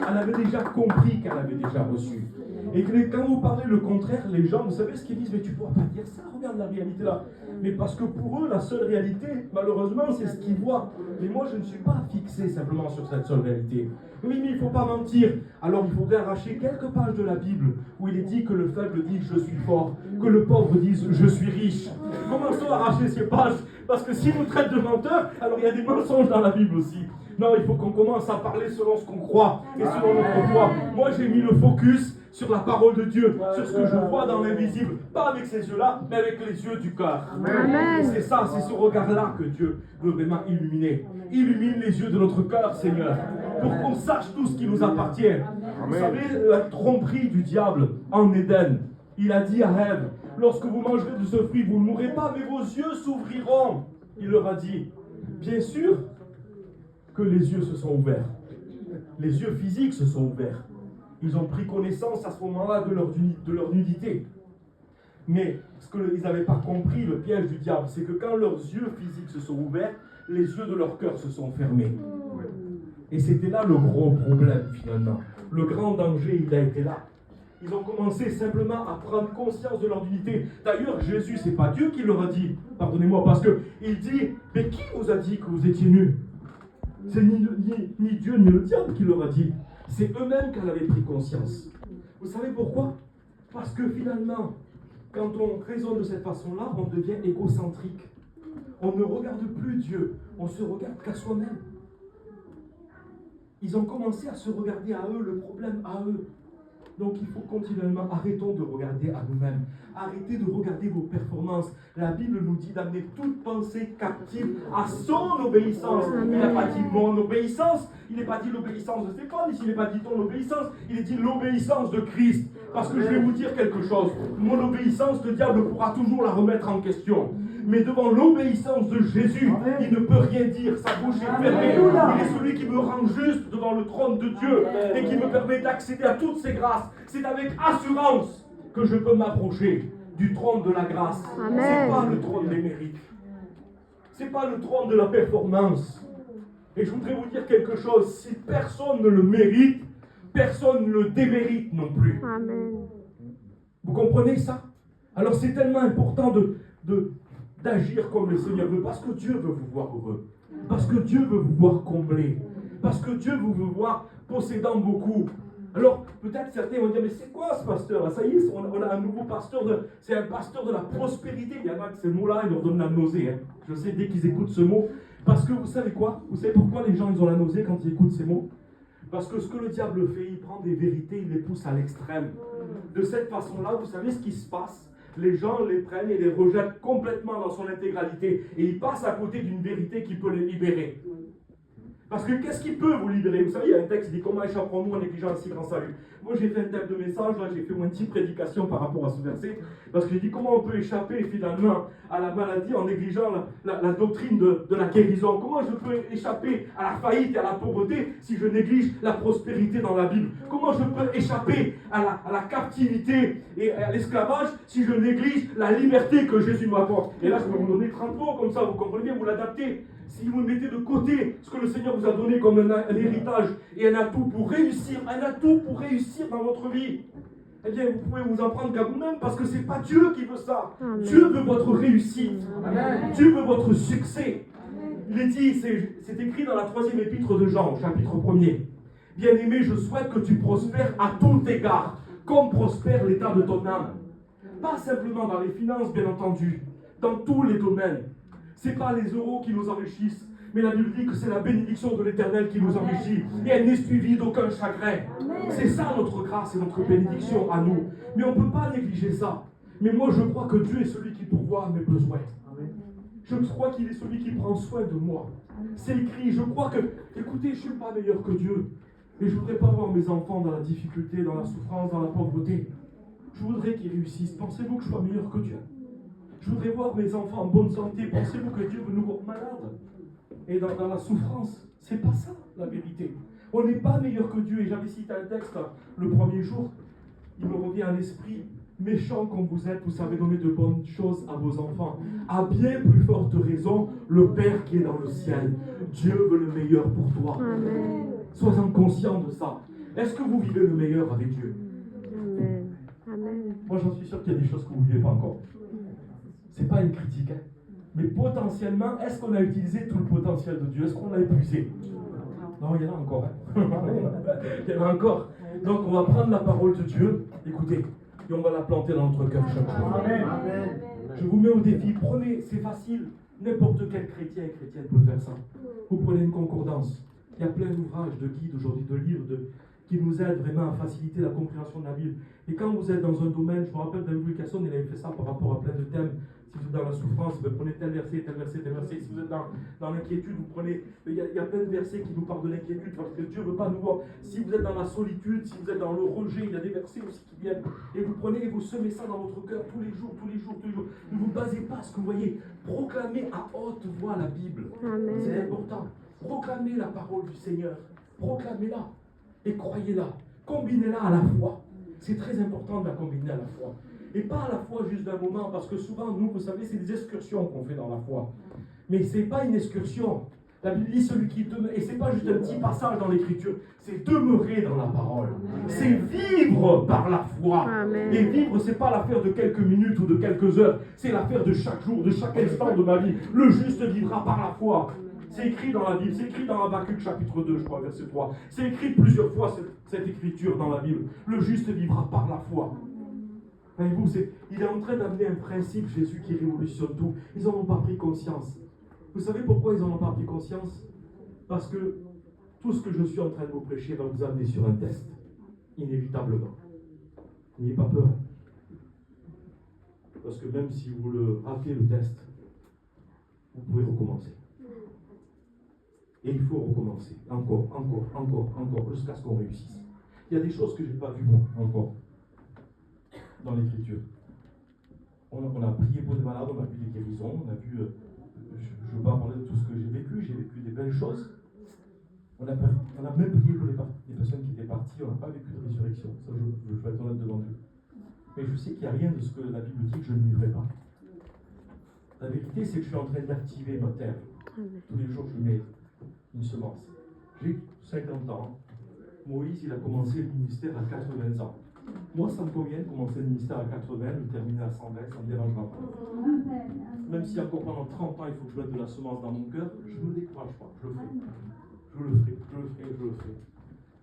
Elle avait déjà compris qu'elle avait déjà reçu. Et quand vous parlez le contraire, les gens, vous savez ce qu'ils disent, mais tu ne pourras pas dire ça, regarde la réalité là. Mais parce que pour eux, la seule réalité, malheureusement, c'est ce qu'ils voient. Mais moi, je ne suis pas fixé simplement sur cette seule réalité. Oui, mais il ne faut pas mentir. Alors, il faudrait arracher quelques pages de la Bible où il est dit que le faible dit je suis fort, que le pauvre dise je suis riche. Commençons à arracher ces pages, parce que si nous traite de menteurs, alors il y a des mensonges dans la Bible aussi. Non, il faut qu'on commence à parler selon ce qu'on croit et selon notre foi. Moi, j'ai mis le focus sur la parole de Dieu, sur ce que je vois dans l'invisible. Pas avec ces yeux-là, mais avec les yeux du cœur. Et c'est ça, c'est ce regard-là que Dieu veut vraiment illuminer. Illumine les yeux de notre cœur, Seigneur, pour qu'on sache tout ce qui nous appartient. Vous savez, la tromperie du diable en Éden, il a dit à Ève, lorsque vous mangerez de ce fruit, vous ne mourrez pas, mais vos yeux s'ouvriront. Il leur a dit, bien sûr que les yeux se sont ouverts. Les yeux physiques se sont ouverts. Ils ont pris connaissance à ce moment-là de leur nudité. Mais ce qu'ils n'avaient pas compris, le piège du diable, c'est que quand leurs yeux physiques se sont ouverts, les yeux de leur cœur se sont fermés. Et c'était là le gros problème finalement. Le grand danger, il a été là. Ils ont commencé simplement à prendre conscience de leur nudité. D'ailleurs, Jésus, c'est pas Dieu qui leur a dit, pardonnez-moi, parce qu'il dit, mais qui vous a dit que vous étiez nus? C'est ni Dieu ni le diable qui leur a dit. C'est eux-mêmes qui en avaient pris conscience. Vous savez pourquoi? Parce que finalement, quand on raisonne de cette façon-là, on devient égocentrique. On ne regarde plus Dieu, on se regarde qu'à soi-même. Ils ont commencé à se regarder à eux, le problème à eux. Donc il faut continuellement, arrêtons de regarder à nous-mêmes. Arrêtez de regarder vos performances. La Bible nous dit d'amener toute pensée captive à son obéissance. Il n'a pas dit mon obéissance, il n'est pas dit l'obéissance de Stéphane, il n'est pas dit ton obéissance, il est dit l'obéissance de Christ. Parce que je vais vous dire quelque chose. Mon obéissance, le diable pourra toujours la remettre en question. Mais devant l'obéissance de Jésus, il ne peut rien dire. Sa bouche est fermée. Il est celui qui me rend juste devant le trône de Dieu et qui me permet d'accéder à toutes ses grâces. C'est avec assurance que je peux m'approcher du trône de la grâce. Ce n'est pas le trône des mérites. Ce n'est pas le trône de la performance. Et je voudrais vous dire quelque chose. Si personne ne le mérite, personne ne le démérite non plus. Amen. Vous comprenez ça? Alors c'est tellement important d'agir comme le Seigneur veut, parce que Dieu veut vous voir heureux, parce que Dieu veut vous voir comblé, parce que Dieu veut vous voir possédant beaucoup. Alors peut-être certains vont dire, mais c'est quoi ce pasteur? Ça y est, on a un nouveau pasteur, c'est un pasteur de la prospérité. Il y en a que ces mots-là, ils leur donnent la nausée. Hein. Je sais, dès qu'ils écoutent ce mot, parce que vous savez quoi? Vous savez pourquoi les gens ils ont la nausée quand ils écoutent ces mots? Parce que ce que le diable fait, il prend des vérités, il les pousse à l'extrême. De cette façon-là, vous savez ce qui se passe? Les gens les prennent et les rejettent complètement dans son intégralité. Et ils passent à côté d'une vérité qui peut les libérer. Parce que qu'est-ce qui peut vous libérer? Vous savez, il y a un texte qui dit comment échapperons-nous en négligeant un si grand salut. Moi, j'ai fait un thème de message, là, j'ai fait une petite prédication par rapport à ce verset. Parce que j'ai dit comment on peut échapper finalement à la maladie en négligeant la doctrine de la guérison. Comment je peux échapper à la faillite et à la pauvreté si je néglige la prospérité dans la Bible? Comment je peux échapper à la captivité et à l'esclavage si je néglige la liberté que Jésus m'apporte? Et là, je peux vous donner 30 mots comme ça, vous comprenez bien, vous l'adaptez. Si vous mettez de côté ce que le Seigneur vous a donné comme un héritage et un atout pour réussir dans votre vie, eh bien vous pouvez vous en prendre qu'à vous-même parce que ce n'est pas Dieu qui veut ça. Amen. Dieu veut votre réussite. Amen. Dieu veut votre succès. Il est dit, c'est écrit dans la 3e épître de Jean, chapitre 1er. Bien-aimé, je souhaite que tu prospères à tout égard, comme prospère l'état de ton âme. Pas simplement dans les finances, bien entendu, dans tous les domaines. Ce n'est pas les euros qui nous enrichissent, mais la Bible dit que c'est la bénédiction de l'Éternel qui nous enrichit. Et elle n'est suivie d'aucun chagrin. C'est ça notre grâce et notre bénédiction à nous. Mais on ne peut pas négliger ça. Mais moi je crois que Dieu est celui qui pourvoit à mes besoins. Je crois qu'il est celui qui prend soin de moi. C'est écrit, je crois que, écoutez, je ne suis pas meilleur que Dieu. Et je ne voudrais pas voir mes enfants dans la difficulté, dans la souffrance, dans la pauvreté. Je voudrais qu'ils réussissent. Pensez-vous que je sois meilleur que Dieu? Je voudrais voir mes enfants en bonne santé. Pensez-vous que Dieu veut nous voir malades et dans la souffrance? C'est pas ça la vérité. On n'est pas meilleur que Dieu. Et j'avais cité un texte le premier jour. Il me revient à l'esprit. Méchant comme vous êtes, vous savez donner de bonnes choses à vos enfants. À bien plus forte raison, le Père qui est dans le ciel. Dieu veut le meilleur pour toi. Amen. Sois-en conscient de ça. Est-ce que vous vivez le meilleur avec Dieu? Amen. Amen. Moi, j'en suis sûr qu'il y a des choses que vous ne vivez pas encore. Ce n'est pas une critique, hein. Mais potentiellement, est-ce qu'on a utilisé tout le potentiel de Dieu? Est-ce qu'on l'a épuisé? Non, il y en a encore. Hein. Il y en a encore. Donc, on va prendre la parole de Dieu, écoutez, et on va la planter dans notre cœur chaque jour. Amen. Je vous mets au défi, prenez, c'est facile, n'importe quel chrétien et chrétienne peut faire ça. Vous prenez une concordance. Il y a plein d'ouvrages, de guides aujourd'hui, de livres, qui nous aident vraiment à faciliter la compréhension de la Bible. Et quand vous êtes dans un domaine, je me rappelle David Wilkerson, il avait fait ça par rapport à plein de thèmes. Si vous êtes dans la souffrance, vous prenez tel verset, tel verset, tel verset. Si vous êtes dans l'inquiétude, vous prenez... Il y a plein de versets qui nous parlent de l'inquiétude, parce que Dieu ne veut pas nous voir. Si vous êtes dans la solitude, si vous êtes dans le rejet, il y a des versets aussi qui viennent. Et vous prenez et vous semez ça dans votre cœur tous les jours, tous les jours, tous les jours. Ne vous basez pas à ce que vous voyez. Proclamez à haute voix la Bible. Amen. C'est important. Proclamez la parole du Seigneur. Proclamez-la. Et croyez-la. Combinez-la à la foi. C'est très important de la combiner à la foi. Et pas à la foi juste d'un moment, parce que souvent, nous, vous savez, c'est des excursions qu'on fait dans la foi. Mais ce n'est pas une excursion. La Bible dit celui qui demeure, et ce n'est pas juste un petit passage dans l'Écriture, c'est demeurer dans la parole. C'est vivre par la foi. Amen. Et vivre, ce n'est pas l'affaire de quelques minutes ou de quelques heures, c'est l'affaire de chaque jour, de chaque instant de ma vie. Le juste vivra par la foi. C'est écrit dans la Bible, c'est écrit dans Habakkuk chapitre 2, je crois, verset 3. C'est écrit plusieurs fois cette écriture dans la Bible. Le juste vivra par la foi. Voyez-vous, il est en train d'amener un principe, Jésus, qui révolutionne tout. Ils n'en ont pas pris conscience. Vous savez pourquoi ils n'en ont pas pris conscience? Parce que tout ce que je suis en train de vous prêcher va vous amener sur un test, inévitablement. N'ayez pas peur. Parce que même si vous le ratez le test, vous pouvez recommencer. Et il faut recommencer. Encore, jusqu'à ce qu'on réussisse. Il y a des choses que je n'ai pas vues encore dans l'Écriture. On a prié pour des malades, on a vu des guérisons, on a vu, je ne veux pas parler de tout ce que j'ai vécu des belles choses. On a même prié pour les personnes qui étaient parties, on n'a pas vécu de résurrection. Ça, je vais être honnête devant Dieu. Mais je sais qu'il n'y a rien de ce que la Bible dit que je ne vivrai pas. La vérité, c'est que je suis en train d'activer ma terre. Tous les jours, je mets une semence. J'ai 50 ans. Moïse, il a commencé le ministère à 80 ans. Moi, ça me convient de commencer le ministère à 80, le terminer à 120, ça ne me dérangera pas. Même si encore pendant 30 ans, il faut que je mette de la semence dans mon cœur, je ne me décourage pas, je le ferai. Je le ferai.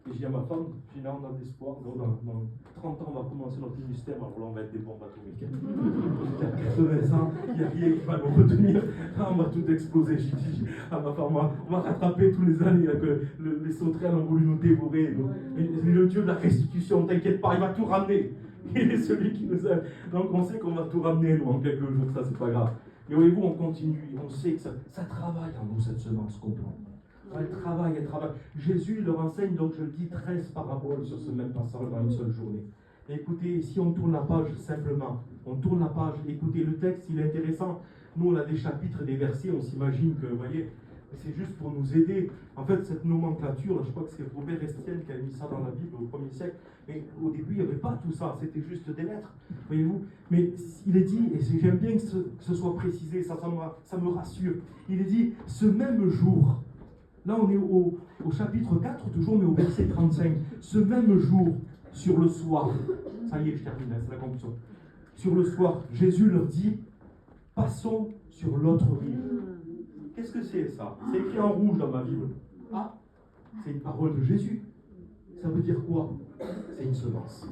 Et je dis à ma femme, Gina, on a de l'espoir, dans 30 ans, on va commencer notre ministère, alors là, on va être des bombes atomiques. À 80 ans, il n'y a rien qui va nous retenir. On va tout exploser. J'ai dit à ma femme, on va rattraper tous les années que les sauterelles ont voulu nous dévorer. Mais le Dieu de la restitution, t'inquiète pas, il va tout ramener. Il est celui qui nous aime. Donc on sait qu'on va tout ramener, nous, en quelques jours, ça, c'est pas grave. Mais voyez-vous, on continue, on sait que ça travaille en nous, cette semence qu'on prend. Elle travaille. Jésus leur enseigne, donc je le dis, 13 paraboles sur ce même passage dans une seule journée. Et écoutez, si on tourne la page simplement, on tourne la page, écoutez, le texte, il est intéressant. Nous, on a des chapitres, des versets, on s'imagine que, vous voyez, c'est juste pour nous aider. En fait, cette nomenclature, là, je crois que c'est Robert Estienne qui a mis ça dans la Bible au 1er siècle. Mais au début, il n'y avait pas tout ça, c'était juste des lettres, voyez-vous. Mais il est dit, et j'aime bien que ce soit précisé, ça me rassure. Il est dit, ce même jour. Là, on est au chapitre 4, toujours, mais au verset 35. Ce même jour, sur le soir, ça y est, je termine, c'est la conclusion. Sur le soir, Jésus leur dit, passons sur l'autre rive. Qu'est-ce que c'est ça? C'est écrit en rouge dans ma Bible. Ah, c'est une parole de Jésus. Ça veut dire quoi? C'est une semence.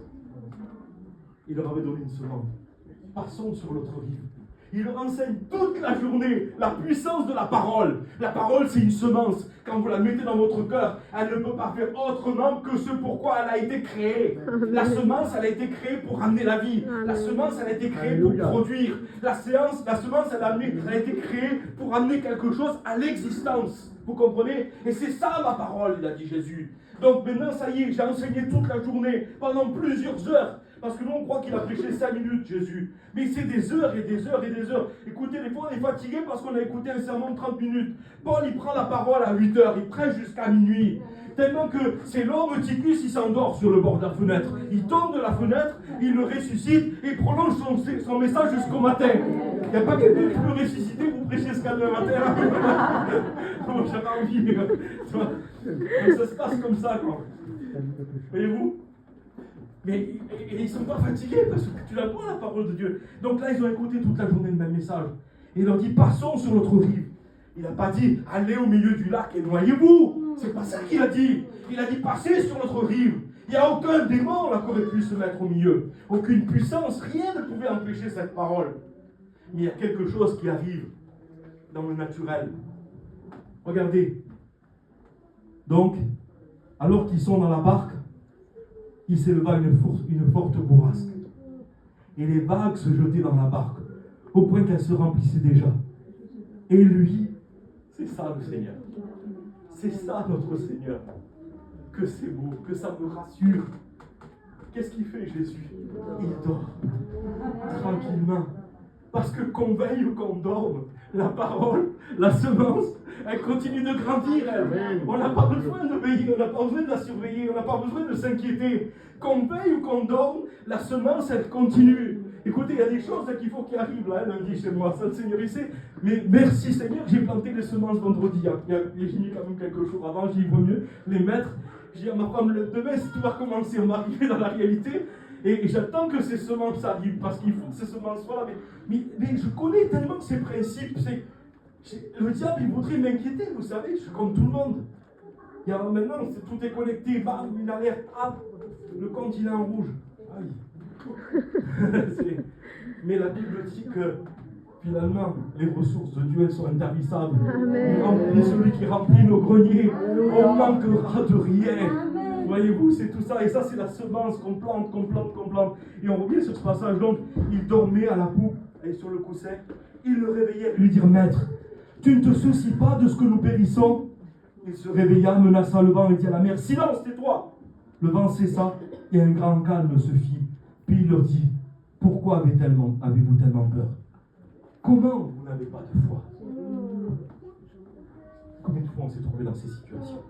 Il leur avait donné une semence. Passons sur l'autre rive. Il leur enseigne toute la journée la puissance de la parole. La parole, c'est une semence. Quand vous la mettez dans votre cœur, elle ne peut pas faire autrement que ce pourquoi elle a été créée. La semence, elle a été créée pour amener la vie. La semence, elle a été créée pour produire. La semence, elle a été créée pour amener quelque chose à l'existence. Vous comprenez? Et c'est ça ma parole, il a dit Jésus. Donc maintenant, ça y est, j'ai enseigné toute la journée, pendant plusieurs heures. Parce que nous, on croit qu'il a prêché 5 minutes, Jésus. Mais c'est des heures et des heures et des heures. Écoutez, des fois, on est fatigué parce qu'on a écouté un sermon de 30 minutes. Paul, il prend la parole à 8 heures. Il prêche jusqu'à minuit. Tellement que c'est l'homme Ticus, il s'endort sur le bord de la fenêtre. Il tombe de la fenêtre, il le ressuscite et il prolonge son message jusqu'au matin. Il n'y a pas quelqu'un qui peut ressusciter pour prêcher jusqu'à demain matin. Bon, j'avais envie. Donc ça se passe comme ça, quoi. Voyez-vous? Mais ils ne sont pas fatigués parce que tu l'as pas la parole de Dieu. Donc là, ils ont écouté toute la journée le même message. Et il leur dit, passons sur l'autre rive. Il n'a pas dit, allez au milieu du lac et noyez-vous. C'est pas ça qu'il a dit. Il a dit, passez sur l'autre rive. Il n'y a aucun démon là qui aurait pu se mettre au milieu. Aucune puissance, rien ne pouvait empêcher cette parole. Mais il y a quelque chose qui arrive dans le naturel. Regardez. Donc, alors qu'ils sont dans la barque, il s'éleva une forte bourrasque. Et les vagues se jetaient dans la barque, au point qu'elle se remplissait déjà. Et lui, c'est ça le Seigneur. C'est ça notre Seigneur. Que c'est beau, que ça me rassure. Qu'est-ce qu'il fait Jésus? Il dort, tranquillement. Parce que qu'on veille ou qu'on dorme, la parole, la semence, elle continue de grandir. On n'a pas besoin de veiller, on n'a pas besoin de la surveiller, on n'a pas besoin de s'inquiéter. Qu'on veille ou qu'on dorme, la semence, elle continue. Écoutez, il y a des choses qu'il faut qu'il arrive là, lundi chez moi, ça le Seigneur il sait. Mais merci Seigneur, j'ai planté les semences vendredi. J'ai mis quand même quelques jours avant, j'ai dit, il vaut mieux les mettre. J'ai dit à ma femme, demain, si tout va commencer, on va arriver dans la réalité. Et j'attends que ces semences arrivent, parce qu'il faut que ces semences soient là. Mais je connais tellement ces principes. Le diable, il voudrait m'inquiéter, vous savez, je suis comme tout le monde. Maintenant, tout est connecté, bam, une alerte, hop, le continent rouge. Aïe. Mais la Bible dit que, finalement, les ressources de Dieu, elles sont intarissables. Il remplit celui qui remplit nos greniers. On ne manquera de rien. Voyez-vous, c'est tout ça. Et ça, c'est la semence qu'on plante, qu'on plante, qu'on plante. Et on revient sur ce passage. Donc, il dormait à la poupe et sur le coussin. Il le réveillait et lui dit, Maître, tu ne te soucies pas de ce que nous périssons? Il se réveilla, menaça le vent et dit à la mer, silence, tais-toi. Le vent cessa et un grand calme se fit. Puis il leur dit, pourquoi avez-vous tellement peur? Comment vous n'avez pas de foi? Combien de fois on s'est trouvé dans ces situations?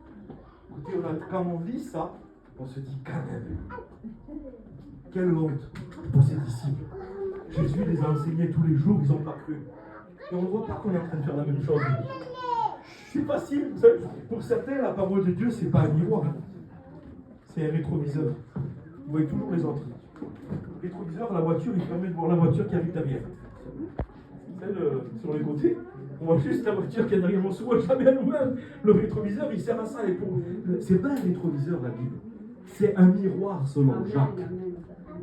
Écoutez, quand on vit ça, on se dit quand même, quelle honte pour ces disciples. Jésus les a enseignés tous les jours, ils n'ont pas cru. Et on ne voit pas qu'on est en train de faire la même chose. C'est facile, vous savez, pour certains, la parole de Dieu, c'est pas un miroir. C'est un rétroviseur. Vous voyez toujours les autres. Le rétroviseur, la voiture, il permet de voir la voiture qui arrive derrière. Celle sur les côtés, on voit juste la voiture qui est derrière. On se voit jamais à nous-mêmes. Le rétroviseur, il sert à ça. C'est pas un rétroviseur, la Bible. C'est un miroir, selon Jacques,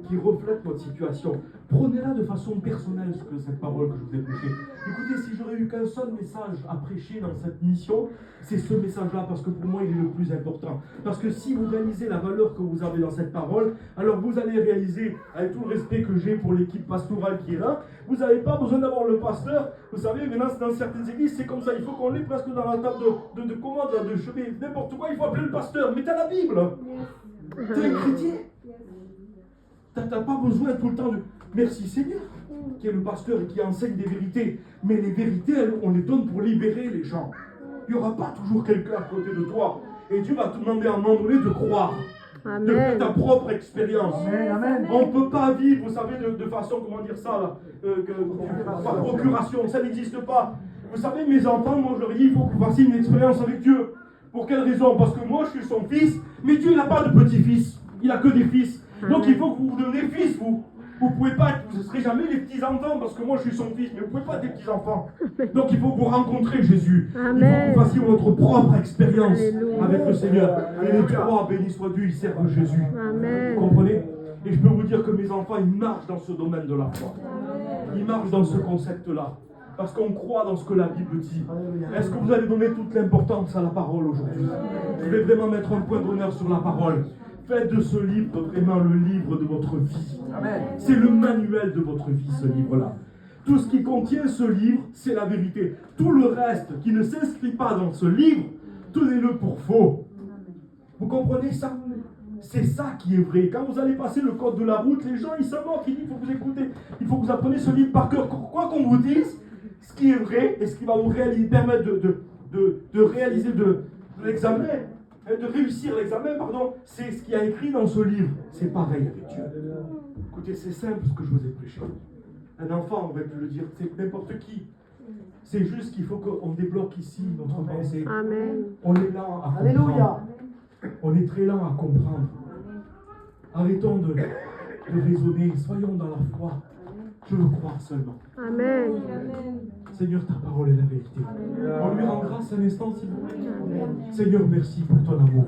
qui reflète notre situation. Prenez-la de façon personnelle, cette parole que je vous ai prêchée. Écoutez, si j'aurais eu qu'un seul message à prêcher dans cette mission, c'est ce message-là, parce que pour moi, il est le plus important. Parce que si vous réalisez la valeur que vous avez dans cette parole, alors vous allez réaliser, avec tout le respect que j'ai pour l'équipe pastorale qui est là, vous n'avez pas besoin d'avoir le pasteur. Vous savez, maintenant, dans certaines églises, c'est comme ça. Il faut qu'on l'ait presque dans la table de commande, là, de chevet, n'importe quoi, il faut appeler le pasteur. Mais t'as la Bible. T'es un chrétien. T'as pas besoin tout le temps de... Merci Seigneur, qui est le pasteur et qui enseigne des vérités. Mais les vérités, on les donne pour libérer les gens. Il n'y aura pas toujours quelqu'un à côté de toi. Et Dieu va te demander à un moment donné de croire. Amen. De faire ta propre expérience. Amen. On ne peut pas vivre, vous savez, de façon, comment dire ça, là, par procuration. Ça n'existe pas. Vous savez, mes enfants, moi je leur dis, il faut que vous fassiez une expérience avec Dieu. Pour quelle raison? Parce que moi, je suis son fils, mais Dieu, il n'a pas de petits-fils. Il n'a que des fils. Donc il faut que vous vous devenez fils, vous. Vous ne pouvez pas être, vous ne serez jamais les petits-enfants, parce que moi je suis son fils, mais vous ne pouvez pas être des petits-enfants. Donc il faut que vous rencontrez Jésus. Amen. Il faut que vous fassiez votre propre expérience avec le Seigneur. Et les trois, béni soit Dieu, ils servent Jésus. Amen. Vous comprenez? Et je peux vous dire que mes enfants, ils marchent dans ce domaine de la foi. Ils marchent dans ce concept-là. Parce qu'on croit dans ce que la Bible dit. Est-ce que vous allez donner toute l'importance à la parole aujourd'hui? Je vais vraiment mettre un point d'honneur sur la parole. Faites de ce livre vraiment le livre de votre vie. C'est le manuel de votre vie, ce livre-là. Tout ce qui contient ce livre, c'est la vérité. Tout le reste qui ne s'inscrit pas dans ce livre, tenez-le pour faux. Vous comprenez ça? C'est ça qui est vrai. Quand vous allez passer le code de la route, les gens, ils savent qu'il dit, il faut que vous écoutez, il faut que vous appreniez ce livre par cœur. Quoi qu'on vous dise, ce qui est vrai et ce qui va vous permettre de réaliser l'examen, de réussir l'examen, pardon, c'est ce qu'il y a écrit dans ce livre. C'est pareil avec Dieu. Écoutez, c'est simple ce que je vous ai prêché. Un enfant, on va le dire, c'est n'importe qui. C'est juste qu'il faut qu'on débloque ici notre pensée. Amen. On est là à comprendre. Alléluia. On est très lent à comprendre. Arrêtons de raisonner. Soyons dans la foi. Je veux croire seulement. Amen. Seigneur, ta parole est la vérité. On lui rend grâce un instant, s'il vous plaît. Seigneur, merci pour ton amour.